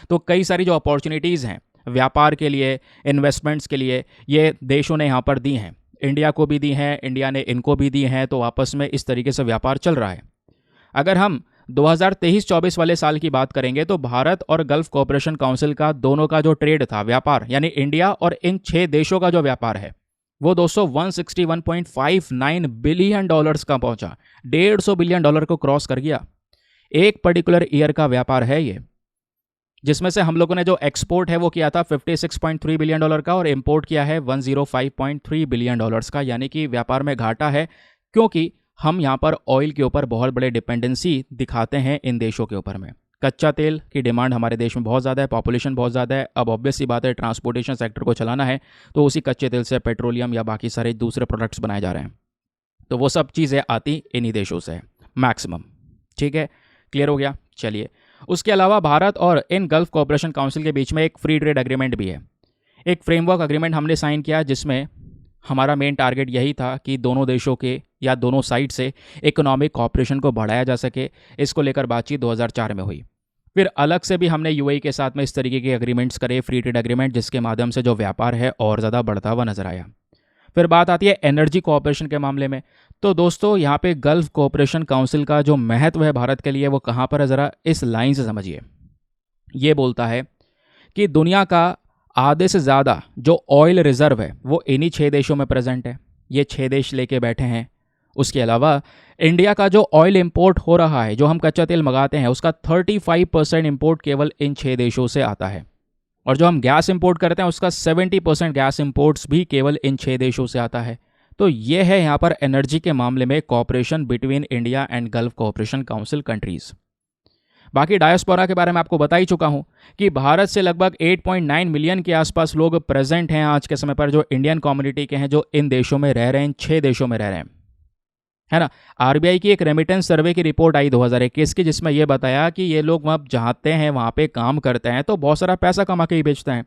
तो कई सारी जो अपॉर्चुनिटीज़ हैं व्यापार के लिए, इन्वेस्टमेंट्स के लिए, ये देशों ने यहाँ पर दी हैं। इंडिया को भी दी हैं, इंडिया ने इनको भी दी हैं। तो आपस में इस तरीके से व्यापार चल रहा है। अगर हम 2023-24 वाले साल की बात करेंगे तो भारत और गल्फ कोऑपरेशन काउंसिल का दोनों का जो ट्रेड था, व्यापार, यानी इंडिया और इन 6 देशों का जो व्यापार है वो दोस्तों 161.59 बिलियन डॉलर्स का पहुंचा। 150 बिलियन डॉलर को क्रॉस कर गया। एक पर्टिकुलर ईयर का व्यापार है ये, जिसमें से हम लोगों ने जो एक्सपोर्ट है वो किया था 56.3 बिलियन डॉलर का और इंपोर्ट किया है 105.3 बिलियन डॉलर्स का। यानी कि व्यापार में घाटा है, क्योंकि हम यहाँ पर ऑयल के ऊपर बहुत बड़े डिपेंडेंसी दिखाते हैं इन देशों के ऊपर में। कच्चा तेल की डिमांड हमारे देश में बहुत ज़्यादा है, पॉपुलेशन बहुत ज़्यादा है। अब ऑब्वियस सी बात है, ट्रांसपोर्टेशन सेक्टर को चलाना है तो उसी कच्चे तेल से पेट्रोलियम या बाकी सारे दूसरे प्रोडक्ट्स बनाए जा रहे हैं। तो वो सब चीज़ें आती इन्हीं देशों से मैक्सिमम। ठीक है, क्लियर हो गया। चलिए, उसके अलावा भारत और इन गल्फ कोऑपरेशन काउंसिल के बीच में एक फ्री ट्रेड एग्रीमेंट भी है। एक फ्रेमवर्क एग्रीमेंट हमने साइन किया, जिसमें हमारा मेन टारगेट यही था कि दोनों देशों के या दोनों साइड से इकोनॉमिक कॉपरेशन को बढ़ाया जा सके। इसको लेकर बातचीत 2004 में हुई। फिर अलग से भी हमने यूएई के साथ में इस तरीके के एग्रीमेंट्स करे, फ्री ट्रेड एग्रीमेंट, जिसके माध्यम से जो व्यापार है और ज़्यादा बढ़ता हुआ नजर आया। फिर बात आती है एनर्जी कोऑपरेशन के मामले में। तो दोस्तों यहाँ पे गल्फ कोऑपरेशन काउंसिल का जो महत्व है भारत के लिए वो कहाँ पर है, ज़रा इस लाइन से समझिए। ये बोलता है कि दुनिया का आधे से ज़्यादा जो ऑयल रिजर्व है वो इन्हीं 6 देशों में प्रेजेंट है। ये 6 देश लेके बैठे हैं। उसके अलावा इंडिया का जो ऑयल इंपोर्ट हो रहा है, जो हम कच्चा तेल मंगाते हैं, उसका 35% इंपोर्ट केवल इन 6 देशों से आता है। और जो हम गैस इंपोर्ट करते हैं उसका 70% गैस इंपोर्ट्स भी केवल इन 6 देशों से आता है। तो ये है यहाँ पर एनर्जी के मामले में cooperation between India and gulf cooperation council countries. बाकी डायस्पोरा के बारे में आपको बता ही चुका हूँ कि भारत से लगभग 8.9 मिलियन के आसपास लोग प्रेजेंट हैं आज के समय पर, जो इंडियन कम्युनिटी के हैं, जो इन देशों में रह रहे हैं, इन 6 देशों में रह रहे हैं, है ना। आरबीआई की एक रेमिटेंस सर्वे की रिपोर्ट आई 2021 की, जिसमें यह बताया कि ये लोग वहाँ जाते हैं, वहाँ पे काम करते हैं तो बहुत सारा पैसा कमा के ही बेचते हैं,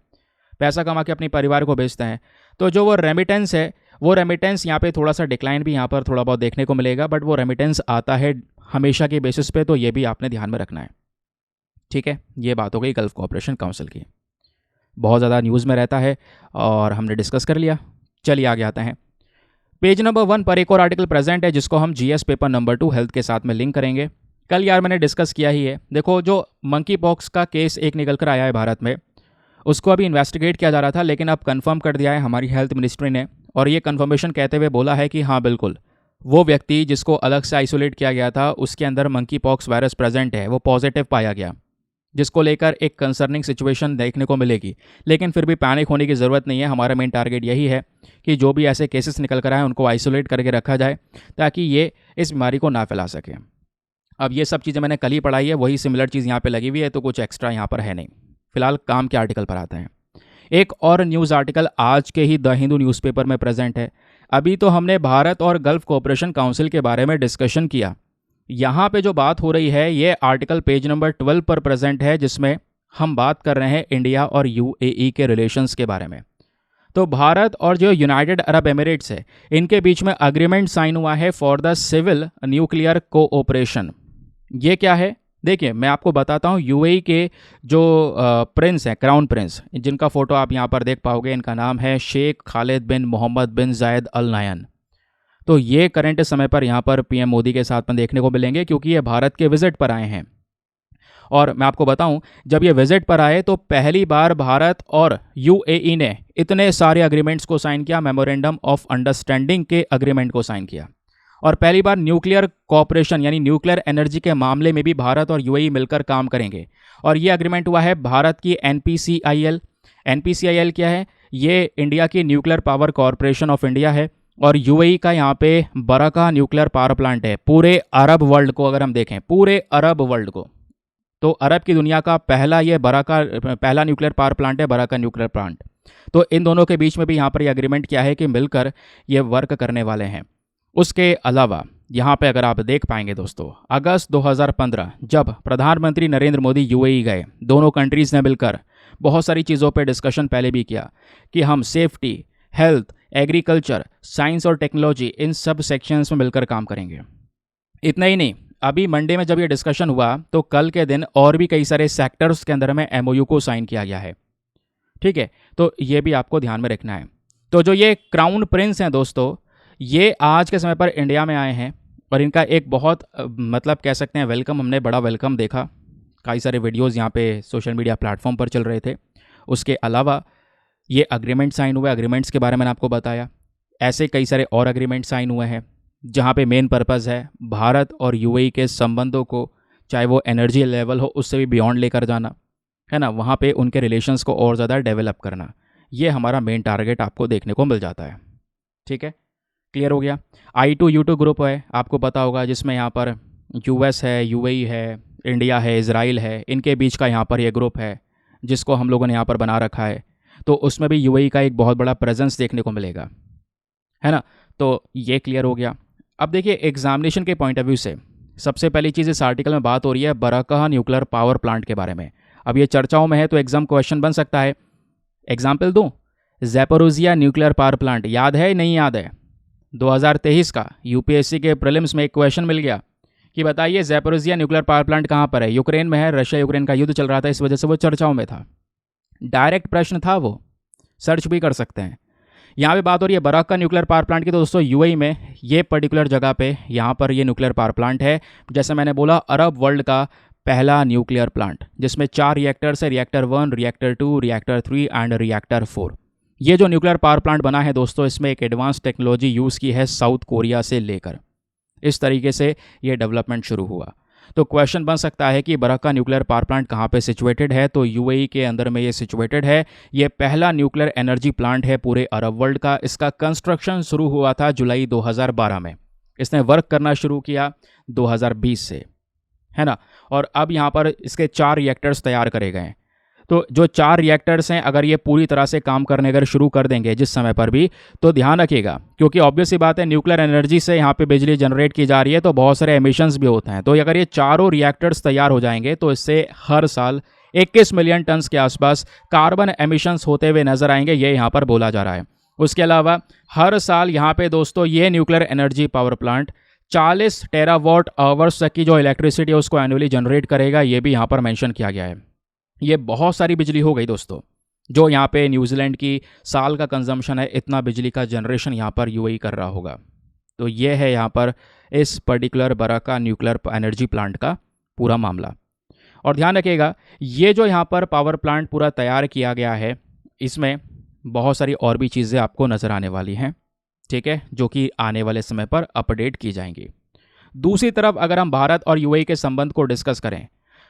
पैसा कमा के अपने परिवार को बेचते हैं। तो जो वो रेमिटेंस है, वो रेमिटेंस यहाँ पे थोड़ा सा डिक्लाइन भी यहाँ पर थोड़ा बहुत देखने को मिलेगा, बट वो रेमिटेंस आता है हमेशा के बेसिस पे, तो ये भी आपने ध्यान में रखना है। ठीक है, ये बात हो गई गल्फ कोऑपरेशन काउंसिल की। बहुत ज़्यादा न्यूज़ में रहता है और हमने डिस्कस कर लिया। चलिए आगे आते हैं। पेज नंबर 1 पर एक और आर्टिकल प्रेजेंट है, जिसको हम जीएस पेपर नंबर 2 हेल्थ के साथ में लिंक करेंगे। कल यार मैंने डिस्कस किया ही है। देखो, जो मंकी पॉक्स का केस एक निकल कर आया है भारत में, उसको अभी इन्वेस्टिगेट किया जा रहा था, लेकिन अब कंफर्म कर दिया है हमारी हेल्थ मिनिस्ट्री ने। और ये कंफर्मेशन कहते हुए बोला है कि हाँ बिल्कुल, वो व्यक्ति जिसको अलग से आइसोलेट किया गया था उसके अंदर मंकी पॉक्स वायरस प्रेजेंट है, वो पॉजिटिव पाया गया, जिसको लेकर एक कंसर्निंग सिचुएशन देखने को मिलेगी। लेकिन फिर भी पैनिक होने की ज़रूरत नहीं है। हमारा मेन टारगेट यही है कि जो भी ऐसे केसेस निकल कर आए उनको आइसोलेट करके रखा जाए, ताकि ये इस बीमारी को ना फैला सके। अब ये सब चीज़ें मैंने कल ही पढ़ाई है, वही सिमिलर चीज़ यहाँ पे लगी हुई है, तो कुछ एक्स्ट्रा यहाँ पर है नहीं। फिलहाल काम के आर्टिकल पर आते हैं। एक और न्यूज़ आर्टिकल आज के ही द हिंदू न्यूज़पेपर में प्रेजेंट है। अभी तो हमने भारत और गल्फ कोऑपरेशन काउंसिल के बारे में डिस्कशन किया। यहाँ पे जो बात हो रही है, ये आर्टिकल पेज नंबर 12 पर प्रेजेंट है, जिसमें हम बात कर रहे हैं इंडिया और यूएई के रिलेशंस के बारे में। तो भारत और जो यूनाइटेड अरब एमिरेट्स है, इनके बीच में अग्रीमेंट साइन हुआ है for the civil nuclear cooperation. ये क्या है, देखिए मैं आपको बताता हूँ। यूएई के जो प्रिंस हैं, क्राउन प्रिंस, जिनका फ़ोटो आप यहाँ पर देख पाओगे, इनका नाम है शेख खालिद बिन मोहम्मद बिन जायद अल नायन। तो ये करंट समय पर यहाँ पर पीएम मोदी के साथ में देखने को मिलेंगे, क्योंकि ये भारत के विजिट पर आए हैं। और मैं आपको बताऊं, जब ये विजिट पर आए तो पहली बार भारत और यूएई ने इतने सारे अग्रीमेंट्स को साइन किया, मेमोरेंडम ऑफ अंडरस्टैंडिंग के अग्रीमेंट को साइन किया। और पहली बार न्यूक्लियर कॉपरेशन यानी न्यूक्लियर एनर्जी के मामले में भी भारत और यूएई मिलकर काम करेंगे। और ये अग्रीमेंट हुआ है भारत की एनपीसीआईएल। एनपीसीआईएल क्या है? ये इंडिया की nuclear power corporation of India है। और यूएई का यहाँ पे बराका न्यूक्लियर पावर प्लांट है। पूरे अरब वर्ल्ड को अगर हम देखें, पूरे अरब वर्ल्ड को, तो अरब की दुनिया का पहला ये पहला न्यूक्लियर पावर प्लांट है, बराका न्यूक्लियर प्लांट। तो इन दोनों के बीच में भी यहाँ पर ये अग्रीमेंट क्या है कि मिलकर ये वर्क करने वाले हैं। उसके अलावा यहाँ पे अगर आप देख पाएंगे दोस्तों, अगस्त 2015 जब प्रधानमंत्री नरेंद्र मोदी यूएई गए, दोनों कंट्रीज़ ने मिलकर बहुत सारी चीज़ों पे डिस्कशन पहले भी किया कि हम सेफ्टी, हेल्थ, एग्रीकल्चर, साइंस और टेक्नोलॉजी इन सब सेक्शंस में मिलकर काम करेंगे। इतना ही नहीं, अभी मंडे में जब ये डिस्कशन हुआ तो कल के दिन और भी कई सारे सेक्टर्स के अंदर में एमओयू को साइन किया गया है। ठीक है, तो ये भी आपको ध्यान में रखना है। तो जो ये क्राउन प्रिंस हैं दोस्तों, ये आज के समय पर इंडिया में आए हैं और इनका एक बहुत मतलब कह सकते हैं वेलकम, हमने बड़ा वेलकम देखा। कई सारे वीडियोस यहाँ पे सोशल मीडिया प्लेटफॉर्म पर चल रहे थे। उसके अलावा ये अग्रीमेंट साइन हुए, अग्रीमेंट्स के बारे में आपको बताया। ऐसे कई सारे और अग्रीमेंट साइन हुए हैं जहाँ पे मेन पर्पज़ है भारत और यूएई के संबंधों को, चाहे वो एनर्जी लेवल हो उससे भी बियॉन्ड लेकर जाना, है ना, वहाँ पे उनके रिलेशंस को और ज़्यादा डेवलप करना। ये हमारा मेन टारगेट आपको देखने को मिल जाता है। ठीक है, क्लियर हो गया। I2U2 ग्रुप है, आपको पता होगा, जिसमें यहाँ पर यूएस है, यूएई है, इंडिया है, इजराइल है, इनके बीच का यहाँ पर ये ग्रुप है जिसको हम लोगों ने यहाँ पर बना रखा है। तो उसमें भी यूएई का एक बहुत बड़ा प्रेजेंस देखने को मिलेगा, है ना। तो ये क्लियर हो गया। अब देखिए एग्जामिनेशन के पॉइंट ऑफ व्यू से सबसे पहली चीज़ इस आर्टिकल में बात हो रही है बराकाह न्यूक्लियर पावर प्लांट के बारे में। अब ये चर्चाओं में है तो एग्जाम क्वेश्चन बन सकता है। एग्जाम्पल दूँ, ज़ैपोरोजिया न्यूक्लियर पावर प्लांट याद है नहीं याद है? 2023 का यूपीएससी के प्रीलिम्स में एक क्वेश्चन मिल गया कि बताइए ज़ैपोरोजिया न्यूक्लियर पावर प्लांट कहाँ पर है? यूक्रेन में है, रशिया यूक्रेन का युद्ध चल रहा था, इस वजह से वो चर्चाओं में था। डायरेक्ट प्रश्न था, वो सर्च भी कर सकते हैं। यहाँ पे बात हो रही है बराकाह न्यूक्लियर पावर प्लांट की। तो दोस्तों यूएई में ये पर्टिकुलर जगह पे यहाँ पर ये न्यूक्लियर पावर प्लांट है। जैसे मैंने बोला, अरब वर्ल्ड का पहला न्यूक्लियर प्लांट जिसमें 4 रिएक्टर्स है, reactor 1, reactor 2, reactor 3 and reactor 4। ये जो न्यूक्लियर पावर प्लांट बना है दोस्तों, इसमें एक एडवांस टेक्नोलॉजी यूज़ की है साउथ कोरिया से लेकर। इस तरीके से ये डेवलपमेंट शुरू हुआ। तो क्वेश्चन बन सकता है कि बराकाह न्यूक्लियर पावर प्लांट कहाँ पे सिचुएटेड है? तो यूएई के अंदर में ये सिचुएटेड है। ये पहला न्यूक्लियर एनर्जी प्लांट है पूरे अरब वर्ल्ड का। इसका कंस्ट्रक्शन शुरू हुआ था जुलाई 2012 में। इसने वर्क करना शुरू किया 2020 से, है ना। और अब यहाँ पर इसके 4 रिएक्टर्स तैयार करे गए हैं। तो जो 4 रिएक्टर्स हैं, अगर ये पूरी तरह से काम करने अगर शुरू कर देंगे जिस समय पर भी, तो ध्यान रखिएगा, क्योंकि ऑब्वियस सी बात है न्यूक्लियर एनर्जी से यहाँ पे बिजली जनरेट की जा रही है तो बहुत सारे एमिशंस भी होते हैं। तो अगर ये चारों रिएक्टर्स तैयार हो जाएंगे तो इससे हर साल 21 मिलियन टन के आसपास कार्बन एमिशंस होते हुए नजर आएंगे, ये यहाँ पर बोला जा रहा है। उसके अलावा हर साल यहाँ पे दोस्तों ये nuclear energy power plant 40 terawatt hours तक की जो इलेक्ट्रिसिटी है उसको एनुअली जनरेट करेगा, ये भी यहाँ पर मेंशन किया गया है। ये बहुत सारी बिजली हो गई दोस्तों, जो यहाँ पे न्यूजीलैंड की साल का कंजम्पशन है, इतना बिजली का जनरेशन यहाँ पर यूएई कर रहा होगा। तो ये है यहाँ पर इस पर्टिकुलर बराकाह न्यूक्लियर एनर्जी प्लांट का पूरा मामला। और ध्यान रखिएगा, ये जो यहाँ पर पावर प्लांट पूरा तैयार किया गया है, इसमें बहुत सारी और भी चीज़ें आपको नज़र आने वाली हैं, ठीक है, जो कि आने वाले समय पर अपडेट की जाएंगी। दूसरी तरफ अगर हम भारत और यूएई के संबंध को डिस्कस करें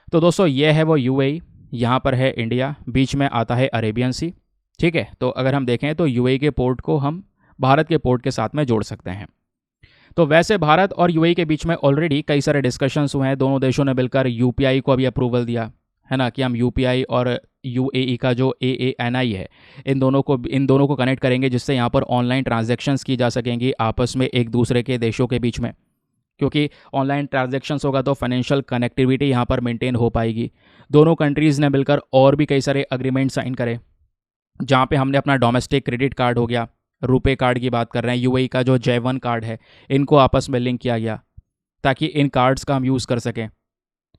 तो दोस्तों ये है वो यूएई, यहाँ पर है इंडिया, बीच में आता है अरेबियन सी, ठीक है। तो अगर हम देखें तो यूएई के पोर्ट को हम भारत के पोर्ट के साथ में जोड़ सकते हैं। तो वैसे भारत और यूएई के बीच में ऑलरेडी कई सारे डिस्कशंस हुए हैं। दोनों देशों ने मिलकर यूपीआई को अभी अप्रूवल दिया है ना, कि हम यूपीआई और यूएई का जो AANI है, इन दोनों को कनेक्ट करेंगे, जिससे यहाँ पर ऑनलाइन ट्रांजैक्शंस की जा सकेंगी आपस में एक दूसरे के देशों के बीच में। क्योंकि ऑनलाइन ट्रांजैक्शंस होगा तो फाइनेंशियल कनेक्टिविटी यहाँ पर मेंटेन हो पाएगी। दोनों कंट्रीज़ ने मिलकर और भी कई सारे अग्रीमेंट साइन करे, जहाँ पे हमने अपना डोमेस्टिक क्रेडिट कार्ड हो गया, रुपे कार्ड की बात कर रहे हैं, यूएई का जो J1 कार्ड है, इनको आपस में लिंक किया गया ताकि इन कार्ड्स का हम यूज़ कर सकें,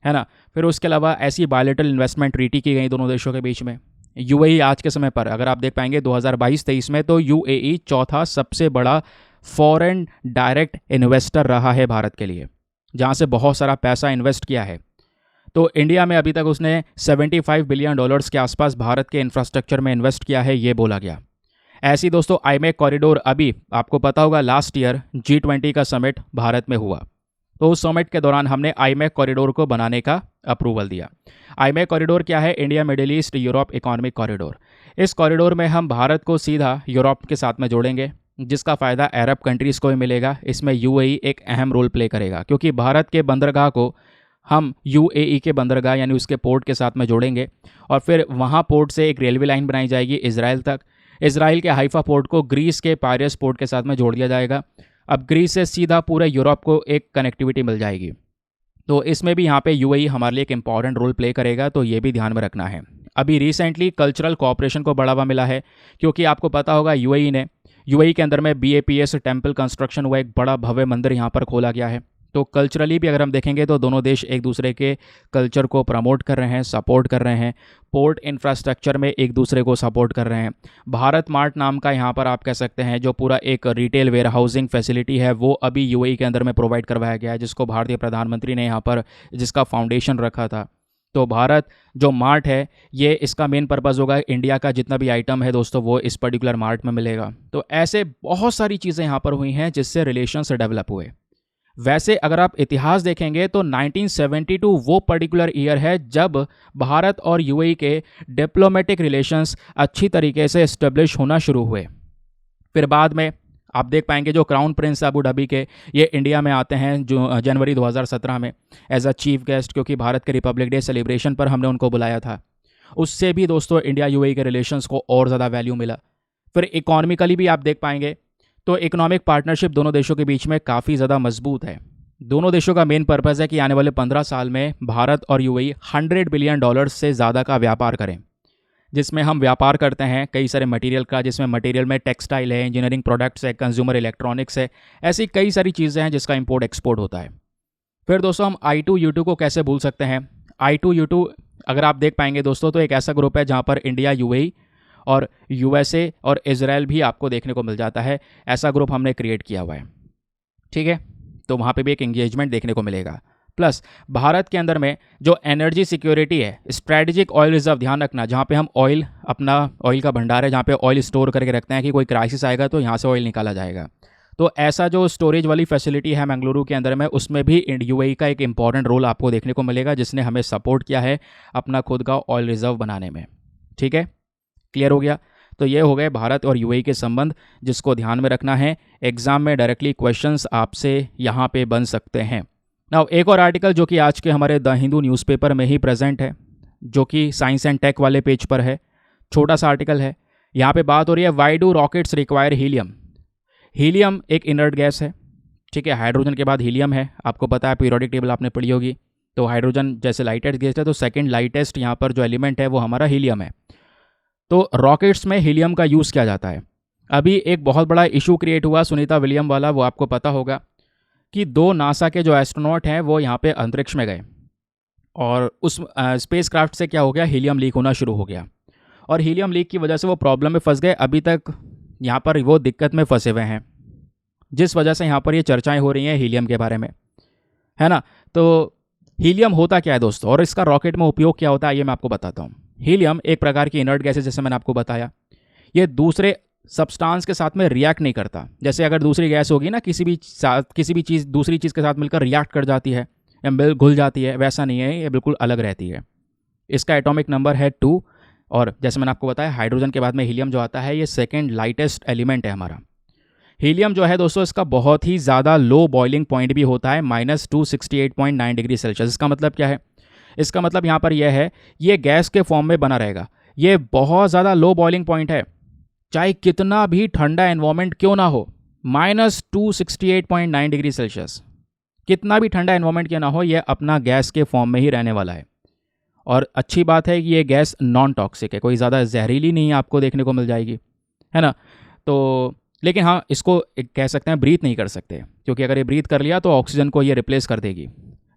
है ना। फिर उसके अलावा ऐसी बायलैटरल इन्वेस्टमेंट ट्रीटी की गई दोनों देशों के बीच में। यूएई आज के समय पर अगर आप देख पाएंगे 2022-23 में, तो यूएई चौथा सबसे बड़ा फॉरेन डायरेक्ट इन्वेस्टर रहा है भारत के लिए, जहाँ से बहुत सारा पैसा इन्वेस्ट किया है। तो इंडिया में अभी तक उसने $75 बिलियन के आसपास भारत के इंफ्रास्ट्रक्चर में इन्वेस्ट किया है, ये बोला गया। ऐसी दोस्तों IMEC कॉरिडोर, अभी आपको पता होगा लास्ट ईयर G20 का समिट भारत में हुआ, तो उस समिट के दौरान हमने IMEC कॉरिडोर को बनाने का अप्रूवल दिया। IMEC कॉरिडोर क्या है? India middle east Europe economic corridor. इस कॉरिडोर में हम भारत को सीधा यूरोप के साथ में जोड़ेंगे, जिसका फ़ायदा अरब कंट्रीज़ को भी मिलेगा। इसमें यूएई एक अहम रोल प्ले करेगा, क्योंकि भारत के बंदरगाह को हम यूएई के बंदरगाह यानी उसके पोर्ट के साथ में जोड़ेंगे और फिर वहाँ पोर्ट से एक रेलवे लाइन बनाई जाएगी इजराइल तक। इजराइल के हाइफा पोर्ट को ग्रीस के पायरस पोर्ट के साथ में जोड़ दिया जाएगा। अब ग्रीस से सीधा पूरे यूरोप को एक कनेक्टिविटी मिल जाएगी। तो इसमें भी यहाँ पे यूएई हमारे लिए एक इंपॉर्टेंट रोल प्ले करेगा, तो ये भी ध्यान में रखना है। अभी रिसेंटली कल्चरल कोऑपरेशन को बढ़ावा मिला है, क्योंकि आपको पता होगा यूएई के अंदर में बीएपीएस टेम्पल कंस्ट्रक्शन हुआ, एक बड़ा भव्य मंदिर यहाँ पर खोला गया है। तो कल्चरली भी अगर हम देखेंगे तो दोनों देश एक दूसरे के कल्चर को प्रमोट कर रहे हैं, सपोर्ट कर रहे हैं। पोर्ट इंफ्रास्ट्रक्चर में एक दूसरे को सपोर्ट कर रहे हैं। भारत मार्ट नाम का यहाँ पर आप कह सकते हैं जो पूरा एक रिटेल वेयर हाउसिंग फैसिलिटी है वो अभी यूएई के अंदर में प्रोवाइड करवाया गया है, जिसको भारतीय प्रधानमंत्री ने यहाँ पर जिसका फाउंडेशन रखा था। तो भारत जो मार्ट है ये इसका मेन पर्पज़ होगा, इंडिया का जितना भी आइटम है दोस्तों वो इस पर्टिकुलर मार्ट में मिलेगा। तो ऐसे बहुत सारी चीज़ें यहाँ पर हुई हैं जिससे रिलेशंस डेवलप हुए। वैसे अगर आप इतिहास देखेंगे तो 1972 वो पर्टिकुलर ईयर है जब भारत और यूएई के डिप्लोमेटिक रिलेशंस अच्छी तरीके से इस्टेब्लिश होना शुरू हुए। फिर बाद में आप देख पाएंगे जो क्राउन प्रिंस अबू धाबी के ये इंडिया में आते हैं जो जनवरी 2017 में एज अ चीफ गेस्ट, क्योंकि भारत के रिपब्लिक डे सेलिब्रेशन पर हमने उनको बुलाया था। उससे भी दोस्तों इंडिया यूएई के रिलेशंस को और ज़्यादा वैल्यू मिला। फिर इकोनॉमिकली भी आप देख पाएंगे तो इकोनॉमिक पार्टनरशिप दोनों देशों के बीच में काफ़ी ज़्यादा मजबूत है। दोनों देशों का मेन पर्पज़ है कि आने वाले 15 साल में भारत और यूएई $100 बिलियन से ज़्यादा का व्यापार करें, जिसमें हम व्यापार करते हैं कई सारे मटेरियल का, जिसमें मटेरियल में टेक्सटाइल है, इंजीनियरिंग प्रोडक्ट्स है, कंज्यूमर इलेक्ट्रॉनिक्स है, ऐसी कई सारी चीज़ें हैं जिसका इंपोर्ट एक्सपोर्ट होता है। फिर दोस्तों हम I2U2 को कैसे भूल सकते हैं। I2U2 अगर आप देख पाएंगे दोस्तों तो एक ऐसा ग्रुप है जहाँ पर इंडिया, यूएई और यूएसए और इजराइल भी आपको देखने को मिल जाता है। ऐसा ग्रुप हमने क्रिएट किया हुआ है, ठीक है। तो वहाँ पे भी एक एंगेजमेंट देखने को मिलेगा। प्लस भारत के अंदर में जो एनर्जी सिक्योरिटी है, स्ट्रैटेजिक ऑयल रिजर्व, ध्यान रखना, जहाँ पे हम अपना ऑयल का भंडार है, जहाँ पे ऑयल स्टोर करके रखते हैं कि कोई क्राइसिस आएगा तो यहाँ से ऑयल निकाला जाएगा। तो ऐसा जो स्टोरेज वाली फैसिलिटी है मंगलुरु के अंदर में, उसमें भी यूएई का एक इंपॉर्टेंट रोल आपको देखने को मिलेगा, जिसने हमें सपोर्ट किया है अपना खुद का ऑयल रिजर्व बनाने में। ठीक है, क्लियर हो गया। तो ये हो गए भारत और यूएई के संबंध, जिसको ध्यान में रखना है। एग्जाम में डायरेक्टली क्वेश्चंस आपसे यहाँ पे बन सकते हैं। नाउ एक और आर्टिकल जो कि आज के हमारे द हिंदू न्यूज़पेपर में ही प्रेजेंट है, जो कि साइंस एंड टेक वाले पेज पर है। छोटा सा आर्टिकल है, यहाँ पे बात हो रही है why do rockets require helium. Helium एक इनर्ट गैस है, ठीक है। हाइड्रोजन के बाद हीलियम है, आपको पता है, पीरियोडिक टेबल आपने पढ़ी होगी। तो हाइड्रोजन जैसे लाइटेस्ट गैस है तो सेकेंड लाइटेस्ट यहाँ पर जो एलिमेंट है वो हमारा हीलियम है। तो रॉकेट्स में हीलियम का यूज़ किया जाता है। अभी एक बहुत बड़ा इशू क्रिएट हुआ सुनीता विलियम वाला, वो आपको पता होगा कि 2 नासा के जो एस्ट्रोनॉट हैं वो यहाँ पे अंतरिक्ष में गए और उस स्पेस क्राफ्ट से क्या हो गया, हीलियम लीक होना शुरू हो गया और हीलियम लीक की वजह से वो प्रॉब्लम में फंस गए। अभी तक यहाँ पर वो दिक्कत में फंसे हुए हैं, जिस वजह से यहाँ पर ये चर्चाएँ हो रही हैं हीलियम के बारे में, है ना। तो हीलियम होता क्या है दोस्तों और इसका रॉकेट में उपयोग क्या होता है, ये मैं आपको बताता हूँ। हीलियम एक प्रकार की इनर्ट गैस है, जैसे मैंने आपको बताया। ये दूसरे सब्सटेंस के साथ में रिएक्ट नहीं करता। जैसे अगर दूसरी गैस होगी ना, किसी भी चीज़ दूसरी चीज़ के साथ मिलकर रिएक्ट कर जाती है या घुल जाती है, वैसा नहीं है, ये बिल्कुल अलग रहती है। इसका एटॉमिक नंबर है 2 और जैसे मैंने आपको बताया हाइड्रोजन के बाद में हीलियम जो आता है ये सेकेंड लाइटेस्ट एलिमेंट है हमारा। हीलियम जो है दोस्तों इसका बहुत ही ज़्यादा लो बॉइलिंग पॉइंट भी होता है, -268.9 डिग्री सेल्सियस। इसका मतलब क्या है, इसका मतलब यहाँ पर यह है ये गैस के फॉर्म में बना रहेगा। ये बहुत ज़्यादा लो बॉइलिंग पॉइंट है, चाहे कितना भी ठंडा एनवायरनमेंट क्यों ना हो, -268.9 डिग्री सेल्सियस, कितना भी ठंडा एनवायरनमेंट क्यों ना हो, ये अपना गैस के फॉर्म में ही रहने वाला है। और अच्छी बात है कि ये गैस नॉन टॉक्सिक है, कोई ज़्यादा जहरीली नहीं आपको देखने को मिल जाएगी, है ना। तो लेकिन हाँ, इसको कह सकते हैं ब्रीथ नहीं कर सकते, क्योंकि अगर ये ब्रीथ कर लिया तो ऑक्सीजन को ये रिप्लेस कर देगी,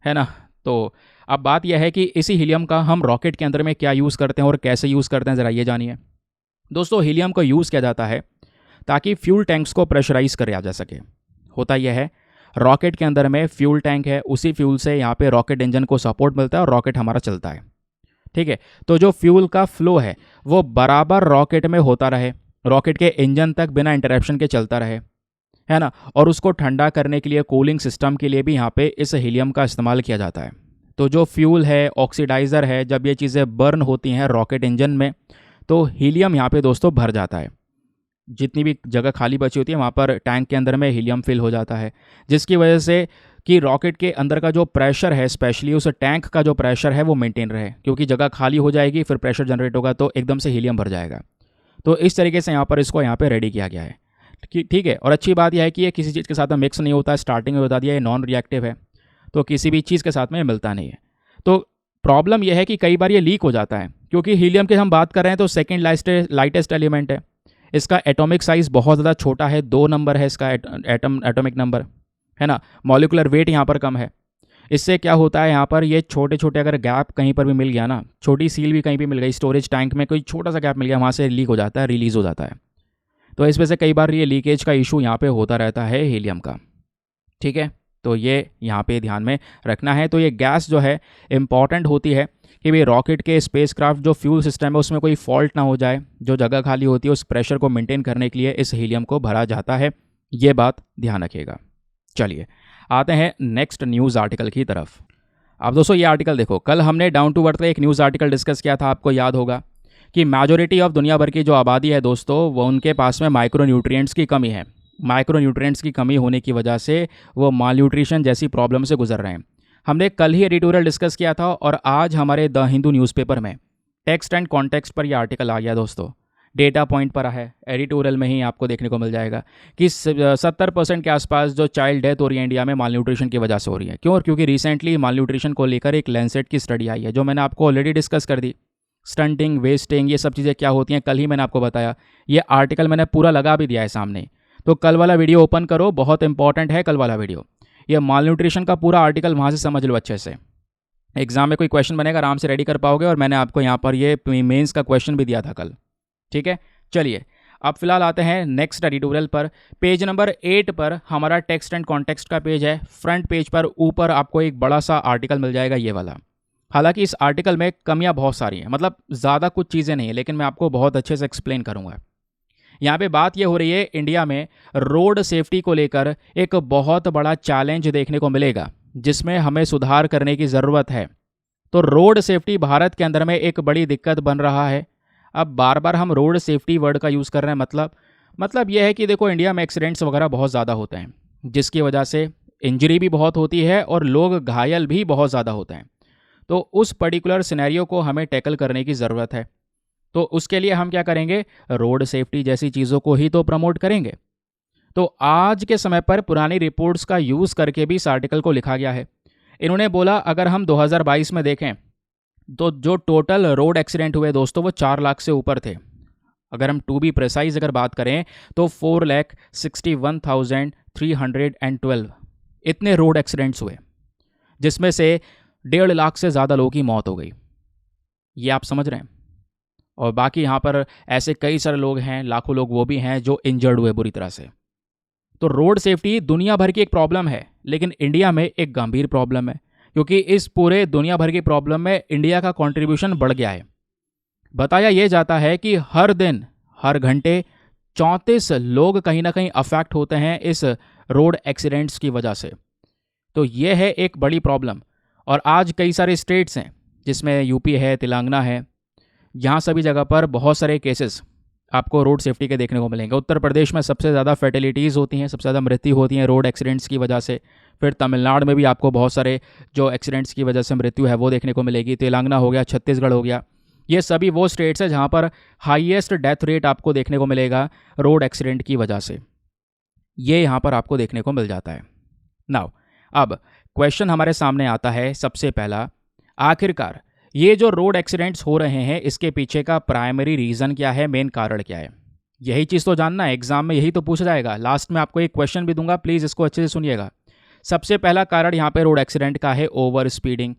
है ना। तो अब बात यह है कि इसी हीलियम का हम रॉकेट के अंदर में क्या यूज़ करते हैं और कैसे यूज़ करते हैं, ज़रा ये जानिए। दोस्तों हीलियम को यूज़ किया जाता है ताकि फ्यूल टैंक्स को प्रेशराइज किया जा सके। होता यह है, रॉकेट के अंदर में फ्यूल टैंक है, उसी फ्यूल से यहाँ पे रॉकेट इंजन को सपोर्ट मिलता है और रॉकेट हमारा चलता है, ठीक है। तो जो फ्यूल का फ्लो है वो बराबर रॉकेट में होता रहे, रॉकेट के इंजन तक बिना इंटरप्शन के चलता रहे, है ना। और उसको ठंडा करने के लिए, कूलिंग सिस्टम के लिए भी यहाँ पे इस हीलियम का इस्तेमाल किया जाता है। तो जो फ्यूल है, ऑक्सीडाइज़र है, जब ये चीज़ें बर्न होती हैं रॉकेट इंजन में तो हीलियम यहाँ पे दोस्तों भर जाता है। जितनी भी जगह खाली बची होती है वहाँ पर टैंक के अंदर में हीलियम फिल हो जाता है, जिसकी वजह से कि रॉकेट के अंदर का जो प्रेशर है, स्पेशली उस टैंक का जो प्रेशर है वो मेंटेन रहे, क्योंकि जगह खाली हो जाएगी, फिर प्रेशर जनरेट होगा तो एकदम से हीलियम भर जाएगा। तो इस तरीके से यहाँ पर इसको यहाँ पे रेडी किया गया है। ठीक है। और अच्छी बात यह है कि ये किसी चीज़ के साथ में मिक्स नहीं होता है। स्टार्टिंग में बता दिया ये नॉन रिएक्टिव है, तो किसी भी चीज़ के साथ में मिलता नहीं है। तो प्रॉब्लम यह है कि कई बार ये लीक हो जाता है, क्योंकि हीलियम की हम बात कर रहे हैं तो सेकेंड लाइटेस्ट एलिमेंट है। इसका एटॉमिक साइज़ बहुत ज़्यादा छोटा है, 2 नंबर है इसका एटॉमिक नंबर, है ना। मॉलिकुलर वेट यहाँ पर कम है। इससे क्या होता है, यहाँ पर ये छोटे छोटे अगर गैप कहीं पर भी मिल गया ना, छोटी सील भी कहीं भी मिल गई, स्टोरेज टैंक में कोई छोटा सा गैप मिल गया, वहाँ से लीक हो जाता है, रिलीज़ हो जाता है। तो इस वजह से कई बार ये लीकेज का इशू यहाँ पे होता रहता है हीलियम का। ठीक है, तो ये यहाँ पे ध्यान में रखना है। तो ये गैस जो है इंपॉर्टेंट होती है कि भाई रॉकेट के स्पेसक्राफ्ट जो फ्यूल सिस्टम है उसमें कोई फॉल्ट ना हो जाए। जो जगह खाली होती है उस प्रेशर को मेंटेन करने के लिए इस हीलियम को भरा जाता है, ये बात ध्यान रखिएगा। चलिए आते हैं नेक्स्ट न्यूज़ आर्टिकल की तरफ। अब दोस्तों ये आर्टिकल देखो, कल हमने डाउन टू अर्थ एक न्यूज़ आर्टिकल डिस्कस किया था, आपको याद होगा कि मेजॉरिटी ऑफ दुनिया भर की जो आबादी है दोस्तों, वो उनके पास में माइक्रो न्यूट्रिएंट्स की कमी है। माइक्रो न्यूट्रिएंट्स की कमी होने की वजह से वो माल न्यूट्रिशन जैसी प्रॉब्लम से गुजर रहे हैं। हमने कल ही एडिटोरियल डिस्कस किया था और आज हमारे द हिंदू न्यूज़पेपर में टेक्स्ट एंड कॉन्टेक्स्ट पर यह आर्टिकल आ गया दोस्तों। डेटा पॉइंट पर है, एडिटोरियल में ही आपको देखने को मिल जाएगा कि 70% के आसपास जो चाइल्ड डेथ हो रही है इंडिया में माल न्यूट्रिशन की वजह से हो रही है। क्यों? क्योंकि रिसेंटली माल न्यूट्रिशन को लेकर एक लैंसेट की स्टडी आई है, जो मैंने आपको ऑलरेडी डिस्कस कर दी। स्टंटिंग, वेस्टिंग, ये सब चीज़ें क्या होती हैं कल ही मैंने आपको बताया। ये आर्टिकल मैंने पूरा लगा भी दिया है सामने, तो कल वाला वीडियो ओपन करो, बहुत इंपॉर्टेंट है कल वाला वीडियो। ये माल न्यूट्रिशन का पूरा आर्टिकल वहाँ से समझ लो अच्छे से। एग्जाम में कोई क्वेश्चन बनेगा आराम से रेडी कर पाओगे, और मैंने आपको यहाँ पर ये मेंस का क्वेश्चन भी दिया था कल। ठीक है, चलिए अब फिलहाल आते हैं नेक्स्ट एडिटोरियल पर। पेज नंबर 8 पर हमारा टेक्स्ट एंड कॉन्टेक्स्ट का पेज है। फ्रंट पेज पर ऊपर आपको एक बड़ा सा आर्टिकल मिल जाएगा, ये वाला। हालांकि इस आर्टिकल में कमियां बहुत सारी हैं, मतलब ज़्यादा कुछ चीज़ें नहीं है, लेकिन मैं आपको बहुत अच्छे से एक्सप्लेन करूंगा। यहाँ पे बात ये हो रही है, इंडिया में रोड सेफ्टी को लेकर एक बहुत बड़ा चैलेंज देखने को मिलेगा, जिसमें हमें सुधार करने की ज़रूरत है। तो रोड सेफ्टी भारत के अंदर में एक बड़ी दिक्कत बन रहा है। अब बार बार हम रोड सेफ्टी वर्ड का यूज़ कर रहे हैं, मतलब यह है कि देखो इंडिया में एक्सीडेंट्स वगैरह बहुत ज़्यादा होते हैं, जिसकी वजह से इंजरी भी बहुत होती है और लोग घायल भी बहुत ज़्यादा होते हैं। तो उस पर्टिकुलर सिनेरियो को हमें टैकल करने की ज़रूरत है। तो उसके लिए हम क्या करेंगे, रोड सेफ्टी जैसी चीज़ों को ही तो प्रमोट करेंगे। तो आज के समय पर पुरानी रिपोर्ट्स का यूज़ करके भी इस आर्टिकल को लिखा गया है। इन्होंने बोला अगर हम 2022 में देखें तो जो टोटल रोड एक्सीडेंट हुए दोस्तों वो 4 लाख से ऊपर थे। अगर हम टू बी प्रिसाइज अगर बात करें तो 4,61,312 इतने रोड एक्सीडेंट्स हुए, जिसमें से 1.5 लाख से ज़्यादा लोगों की मौत हो गई। ये आप समझ रहे हैं। और बाकी यहाँ पर ऐसे कई सारे लोग हैं, लाखों लोग वो भी हैं जो इंजर्ड हुए बुरी तरह से। तो रोड सेफ्टी दुनिया भर की एक प्रॉब्लम है, लेकिन इंडिया में एक गंभीर प्रॉब्लम है, क्योंकि इस पूरे दुनिया भर की प्रॉब्लम में इंडिया का कंट्रीब्यूशन बढ़ गया है। बताया यह जाता है कि हर दिन हर घंटे 34 लोग कहीं ना कहीं अफेक्ट होते हैं इस रोड एक्सीडेंट्स की वजह से। तो ये है एक बड़ी प्रॉब्लम। और आज कई सारे स्टेट्स हैं, जिसमें यूपी है, तेलंगाना है, यहाँ सभी जगह पर बहुत सारे केसेस आपको रोड सेफ्टी के देखने को मिलेंगे। उत्तर प्रदेश में सबसे ज़्यादा फैटिलिटीज़ होती हैं, सबसे ज़्यादा मृत्यु होती हैं रोड एक्सीडेंट्स की वजह से। फिर तमिलनाडु में भी आपको बहुत सारे जो एक्सीडेंट्स की वजह से मृत्यु है वो देखने को मिलेगी। तेलंगाना हो गया, छत्तीसगढ़ हो गया, ये सभी वो स्टेट्स हैं जहाँ पर हाईएस्ट डेथ रेट आपको देखने को मिलेगा रोड एक्सीडेंट की वजह से। ये यहाँ पर आपको देखने को मिल जाता है। नाउ अब क्वेश्चन हमारे सामने आता है सबसे पहला, आखिरकार ये जो रोड एक्सीडेंट्स हो रहे हैं इसके पीछे का प्राइमरी रीज़न क्या है, मेन कारण क्या है? यही चीज़ तो जानना है, एग्जाम में यही तो पूछा जाएगा। लास्ट में आपको एक क्वेश्चन भी दूंगा, प्लीज़ इसको अच्छे से सुनिएगा। सबसे पहला कारण यहाँ पे रोड एक्सीडेंट का है ओवर स्पीडिंग।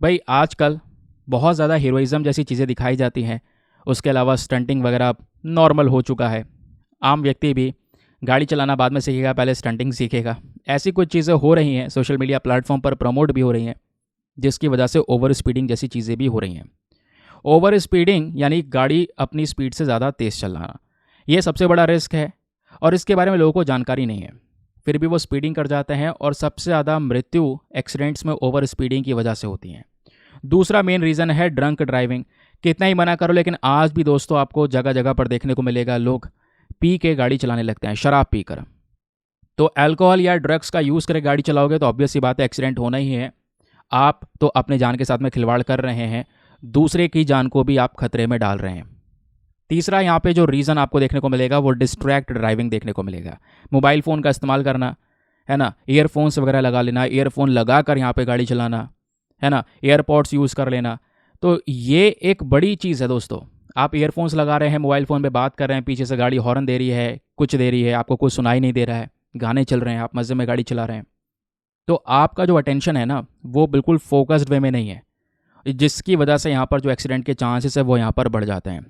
भाई आजकल बहुत ज़्यादा हीरोइज़म जैसी चीज़ें दिखाई जाती हैं, उसके अलावा स्टंटिंग वगैरह नॉर्मल हो चुका है। आम व्यक्ति भी गाड़ी चलाना बाद में सीखेगा, पहले स्टंटिंग सीखेगा। ऐसी कुछ चीज़ें हो रही हैं, सोशल मीडिया प्लेटफॉर्म पर प्रमोट भी हो रही हैं, जिसकी वजह से ओवर स्पीडिंग जैसी चीज़ें भी हो रही हैं। ओवर स्पीडिंग यानी गाड़ी अपनी स्पीड से ज़्यादा तेज़ चलाना, ये सबसे बड़ा रिस्क है और इसके बारे में लोगों को जानकारी नहीं है, फिर भी वो स्पीडिंग कर जाते हैं और सबसे ज़्यादा मृत्यु एक्सीडेंट्स में ओवर स्पीडिंग की वजह से होती हैं। दूसरा मेन रीज़न है ड्रंक ड्राइविंग। कितना ही मना करो, लेकिन आज भी दोस्तों आपको जगह जगह पर देखने को मिलेगा लोग पी के गाड़ी चलाने लगते हैं, शराब पीकर। तो अल्कोहल या ड्रग्स का यूज़ करके गाड़ी चलाओगे तो ऑब्वियस सी बात है एक्सीडेंट होना ही है। आप तो अपने जान के साथ में खिलवाड़ कर रहे हैं, दूसरे की जान को भी आप खतरे में डाल रहे हैं। तीसरा यहाँ पे जो रीज़न आपको देखने को मिलेगा वो डिस्ट्रैक्ट ड्राइविंग देखने को मिलेगा। मोबाइल फ़ोन का इस्तेमाल करना, है ना, ईयरफोन्स वगैरह लगा लेना, ईयरफोन लगा कर यहाँ पे गाड़ी चलाना, है ना, एयरपॉड्स यूज़ कर लेना। तो ये एक बड़ी चीज़ है दोस्तों। आप ईयरफोन्स लगा रहे हैं, मोबाइल फ़ोन पे बात कर रहे हैं, पीछे से गाड़ी हॉर्न दे रही है, कुछ दे रही है, आपको कुछ सुनाई नहीं दे रहा है, गाने चल रहे हैं, आप मज़े में गाड़ी चला रहे हैं, तो आपका जो अटेंशन है ना वो बिल्कुल फोकस्ड वे में नहीं है, जिसकी वजह से यहाँ पर जो एक्सीडेंट के चांसेस है वो यहाँ पर बढ़ जाते हैं।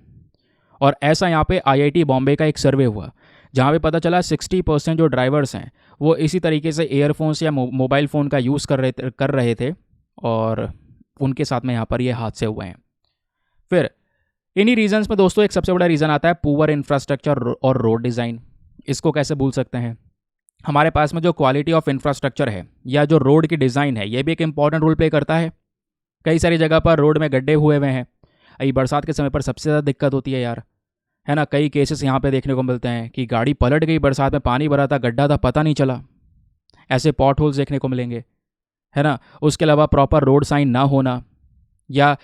और ऐसा यहाँ पे आईआईटी बॉम्बे का एक सर्वे हुआ जहाँ पे पता चला 60% जो ड्राइवर्स हैं वो इसी तरीके से ईयरफोन्स या मोबाइल फ़ोन का यूज़ कर रहे थे और उनके साथ में यहाँ पर ये हादसे हुए हैं। फिर इन्हीं रीजंस में दोस्तों एक सबसे बड़ा रीज़न आता है पुअर इंफ्रास्ट्रक्चर और रोड डिज़ाइन। इसको कैसे भूल सकते हैं। हमारे पास में जो क्वालिटी ऑफ इंफ्रास्ट्रक्चर है या जो रोड की डिज़ाइन है ये भी एक इंपॉर्टेंट रोल प्ले करता है। कई सारी जगह पर रोड में गड्ढे हुए हैं। अभी बरसात के समय पर सबसे ज़्यादा दिक्कत होती है यार, है ना। कई केसेस यहाँ पे देखने को मिलते हैं कि गाड़ी पलट गई, बरसात में पानी भरा था, गड्ढा था, पता नहीं चला। ऐसे पॉट होल्स देखने को मिलेंगे, है ना। उसके अलावा प्रॉपर रोड साइन ना होना या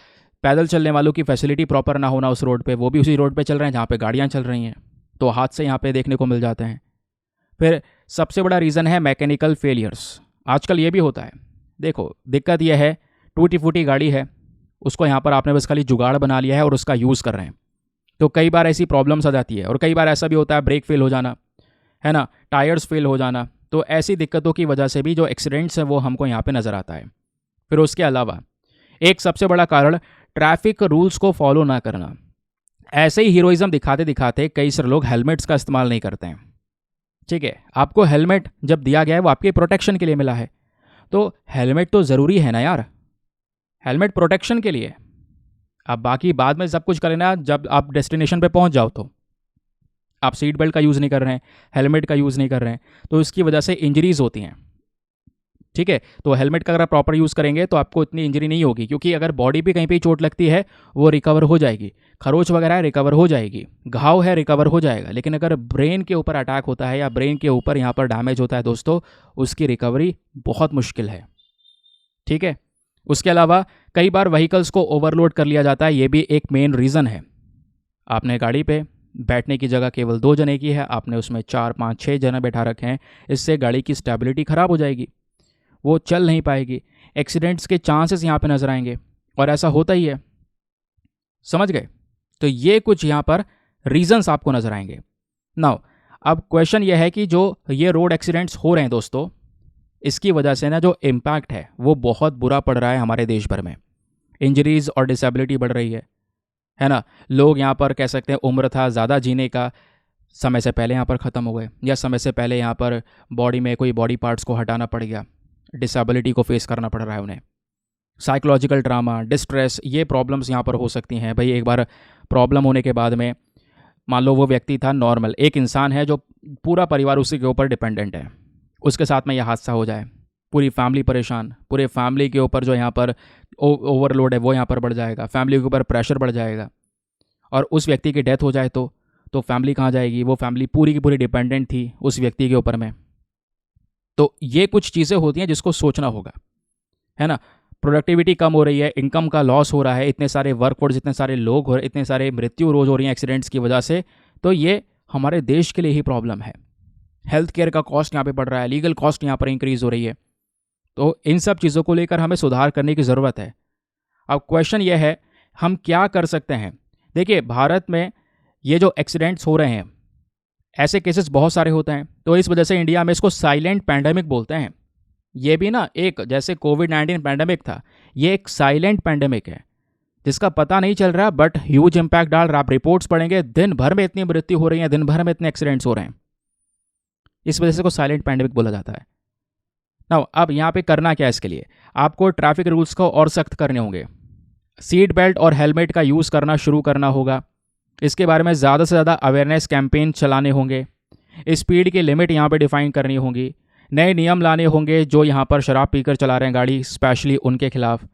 पैदल चलने वालों की फैसिलिटी प्रॉपर ना होना उस रोड पे, वो भी उसी रोड पे चल रहे हैं जहाँ पे गाड़ियाँ चल रही हैं, तो हादसे यहाँ पे देखने को मिल जाते हैं। फिर सबसे बड़ा रीज़न है मैकेनिकल फेलियर्स। आजकल ये भी होता है। देखो दिक्कत यह है, टूटी फूटी गाड़ी है, उसको यहाँ पर आपने बस खाली जुगाड़ बना लिया है और उसका यूज़ कर रहे हैं, तो कई बार ऐसी प्रॉब्लम्स आ जाती है। और कई बार ऐसा भी होता है ब्रेक फेल हो जाना, है ना, टायर्स फेल हो जाना। तो ऐसी दिक्कतों की वजह से भी जो एक्सीडेंट्स हैं वो हमको यहाँ पे नज़र आता है। फिर उसके अलावा एक सबसे बड़ा कारण ट्रैफिक रूल्स को फॉलो ना करना। ऐसे ही हीरोइज्म दिखाते दिखाते कई सारे लोग हेलमेट्स का इस्तेमाल नहीं करते हैं। ठीक है, आपको हेलमेट जब दिया गया है वो आपके प्रोटेक्शन के लिए मिला है, तो हेलमेट तो ज़रूरी है ना यार, हेलमेट प्रोटेक्शन के लिए। आप बाकी बाद में सब कुछ कर लेना, जब आप डेस्टिनेशन पे पहुंच जाओ तो आप सीट बेल्ट का यूज़ नहीं कर रहे हैं, हेलमेट का यूज़ नहीं कर रहे हैं, तो इसकी वजह से इंजरीज होती हैं। ठीक है, तो हेलमेट का अगर आप प्रॉपर यूज़ करेंगे तो आपको इतनी इंजरी नहीं होगी, क्योंकि अगर बॉडी पे कहीं पे चोट लगती है वो रिकवर हो जाएगी, खरोच वगैरह है रिकवर हो जाएगी, घाव है रिकवर हो जाएगा। लेकिन अगर ब्रेन के ऊपर अटैक होता है या ब्रेन के ऊपर यहाँ पर डैमेज होता है दोस्तों, उसकी रिकवरी बहुत मुश्किल है। ठीक है, उसके अलावा कई बार व्हीकल्स को ओवरलोड कर लिया जाता है, ये भी एक मेन रीज़न है। आपने गाड़ी पे बैठने की जगह केवल 2 जने की है, आपने उसमें 4, 5, 6 जने बैठा रखे हैं, इससे गाड़ी की स्टेबिलिटी ख़राब हो जाएगी, वो चल नहीं पाएगी, एक्सीडेंट्स के चांसेस यहाँ पे नजर आएंगे, और ऐसा होता ही है। समझ गए। तो ये कुछ यहाँ पर रीजंस आपको नजर आएंगे। नाउ अब क्वेश्चन ये है कि जो ये रोड एक्सीडेंट्स हो रहे हैं दोस्तों, इसकी वजह से ना जो इम्पैक्ट है वो बहुत बुरा पड़ रहा है हमारे देश भर में। इंजरीज और डिसेबिलिटी बढ़ रही है ना। लोग यहाँ पर कह सकते हैं उम्र था ज़्यादा जीने का, समय से पहले यहाँ पर ख़त्म हो गए, या समय से पहले यहाँ पर बॉडी में कोई बॉडी पार्ट्स को हटाना पड़ गया, डिसेबिलिटी को फेस करना पड़ रहा है उन्हें। साइकोलॉजिकल ड्रामा, डिस्ट्रेस, ये प्रॉब्लम्स यहाँ पर हो सकती हैं। भाई एक बार प्रॉब्लम होने के बाद में, मान लो वो व्यक्ति था नॉर्मल, एक इंसान है जो पूरा परिवार उसी के ऊपर डिपेंडेंट है, उसके साथ में यह हादसा हो जाए, पूरी फैमिली परेशान, पूरे फैमिली के ऊपर जो यहाँ पर ओवरलोड है वो यहाँ पर बढ़ जाएगा, फैमिली के ऊपर प्रेशर बढ़ जाएगा, और उस व्यक्ति की डेथ हो जाए तो फैमिली कहाँ जाएगी। वो फैमिली पूरी की पूरी डिपेंडेंट थी उस व्यक्ति के ऊपर में। तो ये कुछ चीज़ें होती हैं जिसको सोचना होगा, है ना। प्रोडक्टिविटी कम हो रही है, इनकम का लॉस हो रहा है, इतने सारे वर्कफोर्स, इतने सारे लोग हो रहे, इतने सारे मृत्यु रोज़ हो रही हैं एक्सीडेंट्स की वजह से, तो ये हमारे देश के लिए ही प्रॉब्लम है। हेल्थ केयर का कॉस्ट यहाँ पे बढ़ रहा है, लीगल कॉस्ट यहाँ पर इंक्रीज़ हो रही है। तो इन सब चीज़ों को लेकर हमें सुधार करने की ज़रूरत है। अब क्वेश्चन ये है हम क्या कर सकते हैं। देखिए भारत में ये जो एक्सीडेंट्स हो रहे हैं, ऐसे केसेस बहुत सारे होते हैं, तो इस वजह से इंडिया में इसको साइलेंट पैंडेमिक बोलते हैं। ये भी ना, एक जैसे कोविड-19 पैंडेमिक था, ये एक साइलेंट पैंडेमिक है जिसका पता नहीं चल रहा बट ह्यूज इंपैक्ट डाल रहा। आप रिपोर्ट्स पढ़ेंगे, दिन भर में इतनी मृत्यु हो रही है, दिन भर में इतने एक्सीडेंट्स हो रहे हैं, इस वजह से को साइलेंट पैंडेमिक बोला जाता है ना। अब यहाँ पे करना क्या है, इसके लिए आपको ट्रैफिक रूल्स को और सख्त करने होंगे, सीट बेल्ट और हेलमेट का यूज़ करना शुरू करना होगा, इसके बारे में ज़्यादा से ज़्यादा अवेयरनेस कैंपेन चलाने होंगे, स्पीड की लिमिट यहाँ पे डिफाइन करनी होगी, नए नियम लाने होंगे जो यहाँ पर शराब पीकर चला रहे हैं गाड़ी, स्पेशली उनके खिलाफ।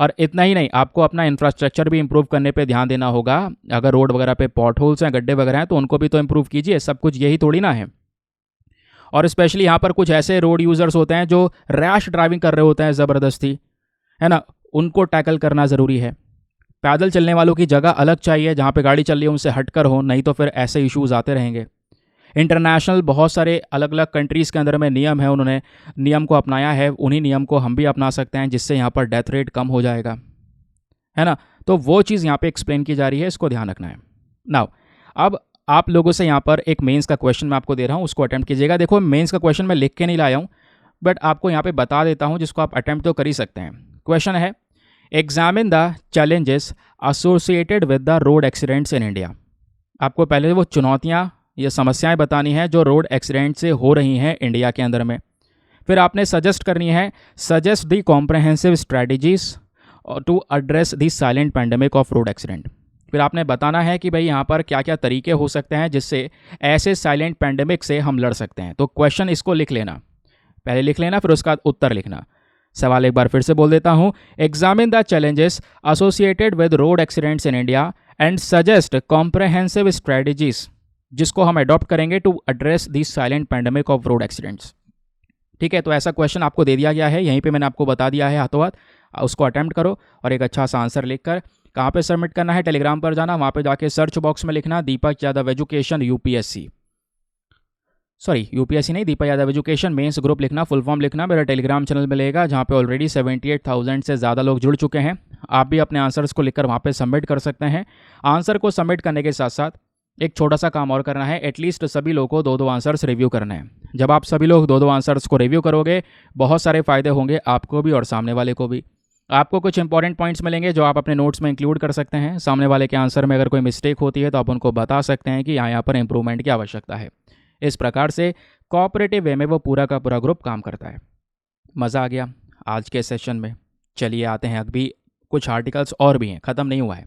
और इतना ही नहीं, आपको अपना इंफ्रास्ट्रक्चर भी इंप्रूव करने पे ध्यान देना होगा। अगर रोड वगैरह पे पॉट होल्स हैं, गड्ढे वगैरह हैं, तो उनको भी तो इंप्रूव कीजिए, सब कुछ यही थोड़ी ना है। और स्पेशली यहाँ पर कुछ ऐसे रोड यूज़र्स होते हैं जो रैश ड्राइविंग कर रहे होते हैं ज़बरदस्ती, है ना, उनको टैकल करना ज़रूरी है। पैदल चलने वालों की जगह अलग चाहिए, जहाँ पे गाड़ी चल रही है उनसे हटकर हो, नहीं तो फिर ऐसे इश्यूज़ आते रहेंगे। इंटरनेशनल बहुत सारे अलग अलग कंट्रीज़ के अंदर में नियम है, उन्होंने नियम को अपनाया है, उन्हीं नियम को हम भी अपना सकते हैं, जिससे यहाँ पर डेथ रेट कम हो जाएगा, है ना। तो वो चीज़ यहाँ पे एक्सप्लेन की जा रही है, इसको ध्यान रखना है। नाउ अब आप लोगों से यहाँ पर एक मेंस का क्वेश्चन मैं आपको दे रहा हूँ, उसको अटैम्प्ट कीजिएगा। देखो मेंस का क्वेश्चन मैं लिख के नहीं लाया हूँ, बट आपको यहाँ पे बता देता हूँ, जिसको आप अटैम्प्ट तो कर ही सकते हैं। क्वेश्चन है, examine the challenges associated with the road accidents in India. आपको पहले वो चुनौतियाँ या समस्याएं बतानी है जो रोड एक्सीडेंट से हो रही हैं इंडिया के अंदर में। फिर आपने सजेस्ट करनी है, suggest the comprehensive strategies to address the silent pandemic of road accident. फिर आपने बताना है कि भाई यहाँ पर क्या क्या तरीके हो सकते हैं जिससे ऐसे साइलेंट पैंडेमिक से हम लड़ सकते हैं। तो क्वेश्चन इसको लिख लेना, पहले लिख लेना, फिर उसका उत्तर लिखना। सवाल एक बार फिर से बोल देता हूँ, examine the challenges associated with road accidents in India and suggest comprehensive strategies जिसको हम अडॉप्ट करेंगे to address the silent pandemic of road accidents. ठीक है, तो ऐसा क्वेश्चन आपको दे दिया गया है, यहीं पे मैंने आपको बता दिया है हाथों हाथ, उसको अटैम्प्ट करो और एक अच्छा सा आंसर लिखकर कहाँ पे सबमिट करना है, टेलीग्राम पर जाना, वहाँ पे जाके सर्च बॉक्स में लिखना Deepak Yadav education UPSC, sorry UPSC नहीं, Deepak Yadav education mains group लिखना, फुल फॉर्म लिखना। मेरा टेलीग्राम चैनल मिलेगा जहाँ पे ऑलरेडी 78,000 से ज़्यादा लोग जुड़ चुके हैं। आप भी अपने आंसर्स को लिखकर वहाँ पे सबमिट कर सकते हैं। आंसर को सबमिट करने के साथ साथ एक छोटा सा काम और करना है, एटलीस्ट सभी लोगों को 2-2 आंसर्स रिव्यू करना है। जब आप सभी लोग 2-2 आंसर्स को रिव्यू करोगे, बहुत सारे फ़ायदे होंगे आपको भी और सामने वाले को भी। आपको कुछ इंपॉर्टेंट पॉइंट्स मिलेंगे जो आप अपने नोट्स में इंक्लूड कर सकते हैं। सामने वाले के आंसर में अगर कोई मिस्टेक होती है तो आप उनको बता सकते हैं कि यहाँ पर इंप्रूवमेंट की आवश्यकता है। इस प्रकार से कोऑपरेटिव वे में वो पूरा का पूरा ग्रुप काम करता है। मज़ा आ गया आज के सेशन में। चलिए आते हैं, अभी कुछ आर्टिकल्स और भी हैं, ख़त्म नहीं हुआ है।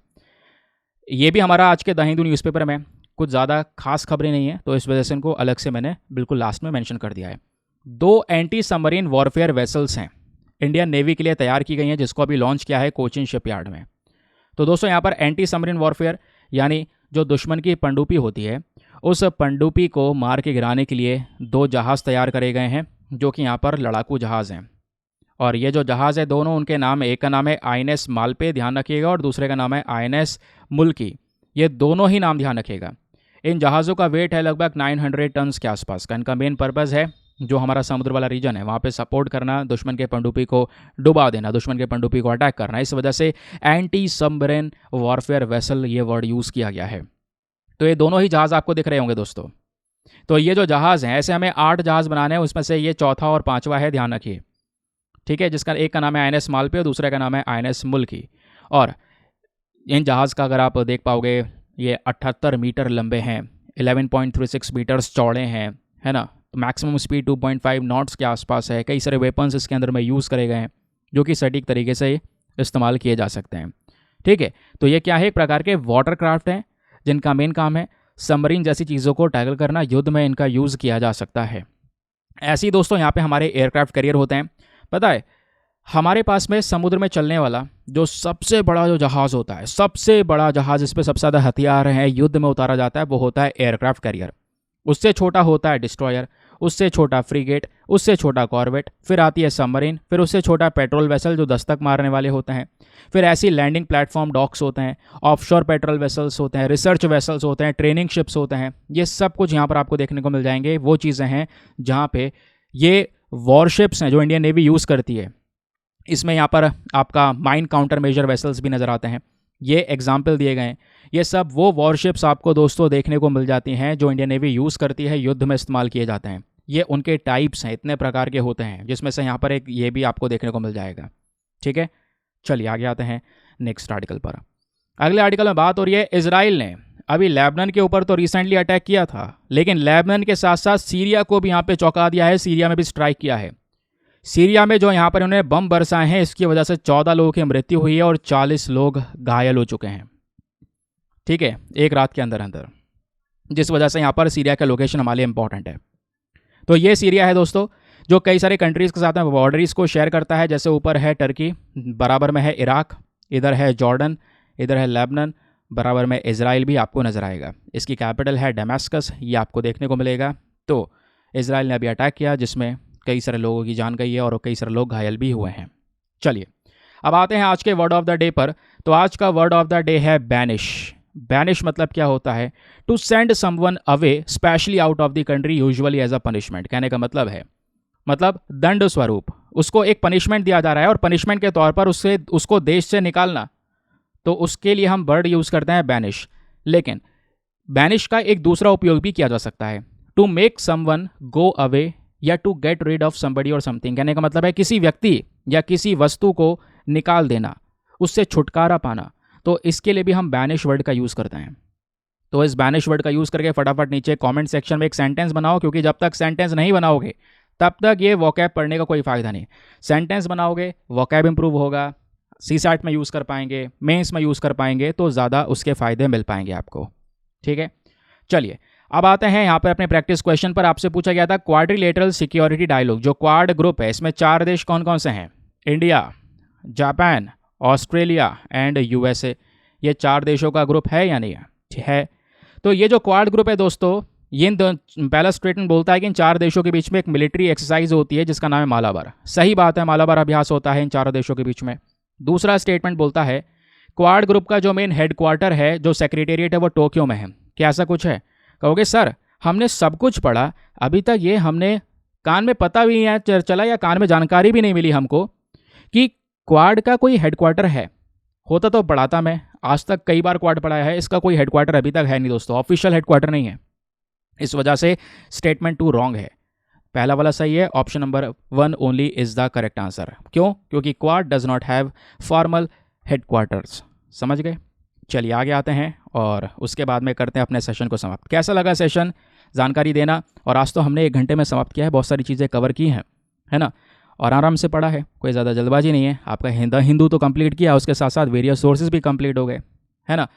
ये भी हमारा आज के द हिंदू न्यूज़पेपर में कुछ ज़्यादा खास खबरें नहीं है, तो इस वजह से इनको अलग से मैंने बिल्कुल लास्ट में मेंशन कर दिया है। 2 एंटी सबमरीन वॉरफेयर वेसल्स हैं, इंडियन नेवी के लिए तैयार की गई हैं, जिसको अभी लॉन्च किया है कोचिन शिपयार्ड में। तो दोस्तों यहाँ पर एंटी सबमरीन वॉरफेयर यानी जो दुश्मन की पनडुब्बी होती है, उस पनडुब्बी को मार के गिराने के लिए 2 जहाज़ तैयार करे गए हैं, जो कि यहाँ पर लड़ाकू जहाज़ हैं। और ये जो जहाज़ है दोनों, उनके नाम है, एक का नाम है INS मालपे, ध्यान रखिएगा, और दूसरे का नाम है INS मुल्की। ये दोनों ही नाम ध्यान रखिएगा। इन जहाज़ों का वेट है लगभग 900 टन्स के आसपास का। इनका मेन पर्पज़ है जो हमारा समुद्र वाला रीजन है वहाँ पे सपोर्ट करना, दुश्मन के पनडुब्बी को डुबा देना, दुश्मन के पनडुब्बी को अटैक करना। इस वजह से एंटी सबमरीन वॉरफेयर वेसल ये वर्ड यूज़ किया गया है। तो ये दोनों ही जहाज़ आपको दिख रहे होंगे दोस्तों। तो ये जो जहाज़ हैं, ऐसे हमें 8 जहाज़ बनाने हैं, उसमें से ये चौथा और 5वां है, ध्यान रखिए। ठीक है, जिसका एक का नाम है INS मालपे और दूसरे का नाम है INS मुल्की। और इन जहाज़ का अगर आप देख पाओगे, ये 78 मीटर लंबे हैं, 11.36 मीटर्स चौड़े हैं, है ना। मैक्सिमम स्पीड 2.5 नॉट्स के आसपास है। कई सारे वेपन्स इसके अंदर में यूज़ करे गए हैं जो कि सटीक तरीके से इस्तेमाल किए जा सकते हैं। ठीक है, तो ये क्या है, एक प्रकार के वाटर क्राफ्ट हैं जिनका मेन काम है सबमरीन जैसी चीज़ों को टैकल करना। युद्ध में इनका यूज़ किया जा सकता है। ऐसे ही दोस्तों यहाँ पे हमारे एयरक्राफ्ट कैरियर होते हैं। पता है, हमारे पास में समुद्र में चलने वाला जो सबसे बड़ा जो जहाज़ होता है, सबसे बड़ा जहाज़, जिस पे सबसे ज़्यादा हथियार हैं, युद्ध में उतारा जाता है, वो होता है एयरक्राफ्ट कैरियर। उससे छोटा होता है डिस्ट्रॉयर, उससे छोटा फ्रीगेट, उससे छोटा कॉर्वेट, फिर आती है सबमरीन, फिर उससे छोटा पेट्रोल वेसल जो दस्तक मारने वाले होते हैं, फिर ऐसी लैंडिंग प्लेटफॉर्म डॉक्स होते हैं, ऑफशोर पेट्रोल वेसल्स होते हैं, रिसर्च वेसल्स होते हैं, ट्रेनिंग शिप्स होते हैं। ये सब कुछ यहाँ पर आपको देखने को मिल जाएंगे। वो चीज़ें हैं जहाँ पे ये वॉरशिप्स हैं जो इंडियन नेवी यूज़ करती है। इसमें यहाँ पर आपका माइन काउंटर मेजर वेसल्स भी नज़र आते हैं, ये एग्जाम्पल दिए गए हैं। ये सब वो वॉरशिप्स आपको दोस्तों देखने को मिल जाती हैं जो इंडियन नेवी यूज़ करती है, युद्ध में इस्तेमाल किए जाते हैं। ये उनके टाइप्स हैं, इतने प्रकार के होते हैं, जिसमें से यहाँ पर एक ये भी आपको देखने को मिल जाएगा। ठीक है, चलिए आगे आते हैं नेक्स्ट आर्टिकल पर। अगले आर्टिकल में बात हो रही है, इजराइल ने अभी लेबनान के ऊपर तो रिसेंटली अटैक किया था, लेकिन लेबनान के साथ साथ सीरिया को भी यहाँ पे चौंका दिया है, सीरिया में भी स्ट्राइक किया है। सीरिया में जो यहाँ पर उन्होंने बम बरसाए हैं, इसकी वजह से 14 लोगों की मृत्यु हुई है और 40 लोग घायल हो चुके हैं। ठीक है, एक रात के अंदर अंदर, जिस वजह से यहाँ पर सीरिया का लोकेशन हमारे लिए इंपॉर्टेंट है। तो ये सीरिया है दोस्तों, जो कई सारे कंट्रीज़ के साथ में बॉर्डरीज को शेयर करता है। जैसे ऊपर है टर्की, बराबर में है इराक, इधर है जॉर्डन, इधर है लेबनान, बराबर में इजराइल भी आपको नज़र आएगा। इसकी कैपिटल है डेमास्कस, ये आपको देखने को मिलेगा। तो इसराइल ने अभी अटैक किया जिसमें कई सारे लोगों की जान गई है और कई सारे लोग घायल भी हुए हैं। चलिए अब आते हैं आज के वर्ड ऑफ द डे पर। तो आज का वर्ड ऑफ द डे है बैनिश। बैनिश मतलब क्या होता है? To send someone away specially out of the country usually as a punishment. कहने का मतलब है मतलब दंड स्वरूप उसको एक पनिशमेंट दिया जा रहा है और पनिशमेंट के तौर पर उसको देश से निकालना, तो उसके लिए हम वर्ड यूज़ करते हैं बैनिश। लेकिन बैनिश का एक दूसरा उपयोग भी किया जा सकता है, to make someone go away या to get rid of somebody और समथिंग। कहने का मतलब है किसी व्यक्ति या किसी वस्तु को निकाल देना, उससे छुटकारा पाना। तो इसके लिए भी हम बैनिश वर्ड का यूज़ करते हैं। तो इस बैनिश वर्ड का यूज़ करके फटाफट नीचे कमेंट सेक्शन में एक सेंटेंस बनाओ, क्योंकि जब तक सेंटेंस नहीं बनाओगे तब तक ये वोकैब पढ़ने का कोई फ़ायदा नहीं। सेंटेंस बनाओगे, वोकैब इंप्रूव होगा, सीसैट में यूज़ कर पाएंगे, मेंस में यूज़ कर पाएंगे, तो ज़्यादा उसके फ़ायदे मिल पाएंगे आपको। ठीक है, चलिए अब आते हैं यहाँ पर अपने प्रैक्टिस क्वेश्चन पर। आपसे पूछा गया था क्वाड्रिलेटरल सिक्योरिटी डायलॉग, जो क्वाड ग्रुप है, इसमें 4 देश कौन कौन से हैं? India, Japan, Australia and USA. ये 4 देशों का ग्रुप है या नहीं है? तो ये जो क्वाड ग्रुप है दोस्तों, ये पहला स्टेटमेंट बोलता है कि इन 4 देशों के बीच में एक मिलिट्री एक्सरसाइज होती है जिसका नाम है मालाबार। सही बात है, मालाबार अभ्यास होता है इन 4 देशों के बीच में। दूसरा स्टेटमेंट बोलता है क्वाड ग्रुप का जो मेन हेडक्वार्टर है, जो सेक्रेटेरिएट है, वो टोक्यो में है। क्या ऐसा कुछ है? कहोगे सर हमने सब कुछ पढ़ा, अभी तक ये हमने कान में पता भी नहीं चला या कान में जानकारी भी नहीं मिली हमको कि क्वाड का कोई हेडक्वार्टर है। होता तो पढ़ाता मैं, आज तक कई बार क्वाड पढ़ाया है, इसका कोई हेडक्वार्टर अभी तक है नहीं दोस्तों, ऑफिशियल हेडक्वार्टर नहीं है। इस वजह से स्टेटमेंट 2 रॉन्ग है। पहला वाला सही है, option number 1 only is the correct answer. क्यों? क्योंकि quad does not have formal headquarters. समझ गए? चलिए आगे आते हैं और उसके बाद में करते हैं अपने सेशन को समाप्त। कैसा लगा सेशन? जानकारी देना। और आज तो हमने 1 घंटे में समाप्त किया है, बहुत सारी चीज़ें कवर की हैं, है ना, और आराम से पढ़ा है, कोई ज़्यादा जल्दबाजी नहीं है। आपका हिंदू तो कंप्लीट किया, उसके साथ साथ वेरियस सोर्सेज भी कंप्लीट हो गए, है ना।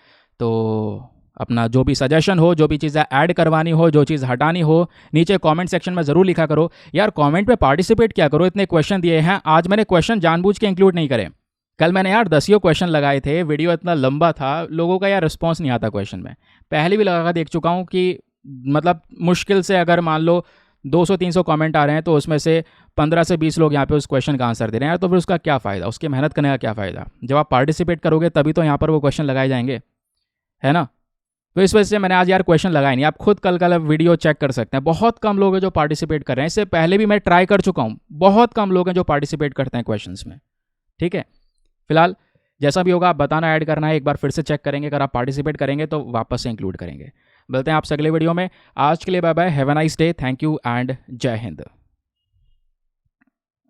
तो अपना जो भी सजेशन हो, जो भी चीज़ें ऐड करवानी हो, जो चीज़ हटानी हो, नीचे कमेंट सेक्शन में ज़रूर लिखा करो। यार कमेंट में पार्टिसिपेट किया करो, इतने क्वेश्चन दिए हैं। आज मैंने क्वेश्चन जानबूझ के इंक्लूड नहीं करे। कल मैंने यार 10 क्वेश्चन लगाए थे, वीडियो इतना लंबा था, लोगों का यार रिस्पॉन्स नहीं आता क्वेश्चन में। पहले भी लगा देख चुका हूँ कि मतलब मुश्किल से अगर मान लो 200-300 कमेंट आ रहे हैं तो उसमें से 15 से 20 लोग यहाँ पे उस क्वेश्चन का आंसर दे रहे हैं यार, तो फिर उसका क्या फ़ायदा, उसकी मेहनत करने का क्या फ़ायदा? जब आप पार्टिसिपेट करोगे तभी तो यहाँ पर वो क्वेश्चन लगाए जाएंगे, है ना। तो इस वजह से मैंने आज यार क्वेश्चन लगाए नहीं। आप खुद कल वीडियो चेक कर सकते हैं। बहुत कम लोग हैं जो पार्टिसिपेट कर रहे हैं, इससे पहले भी मैं ट्राई कर चुका हूँ, बहुत कम लोग हैं जो पार्टिसिपेट करते हैं क्वेश्चंस में। ठीक है, फिलहाल जैसा भी होगा आप बताना, ऐड करना है, एक बार फिर से चेक करेंगे, अगर आप पार्टिसिपेट करेंगे तो वापस से इंक्लूड करेंगे। मिलते हैं आपसे अगले वीडियो में। आज के लिए bye bye, have a nice day, thank you and जय हिंद।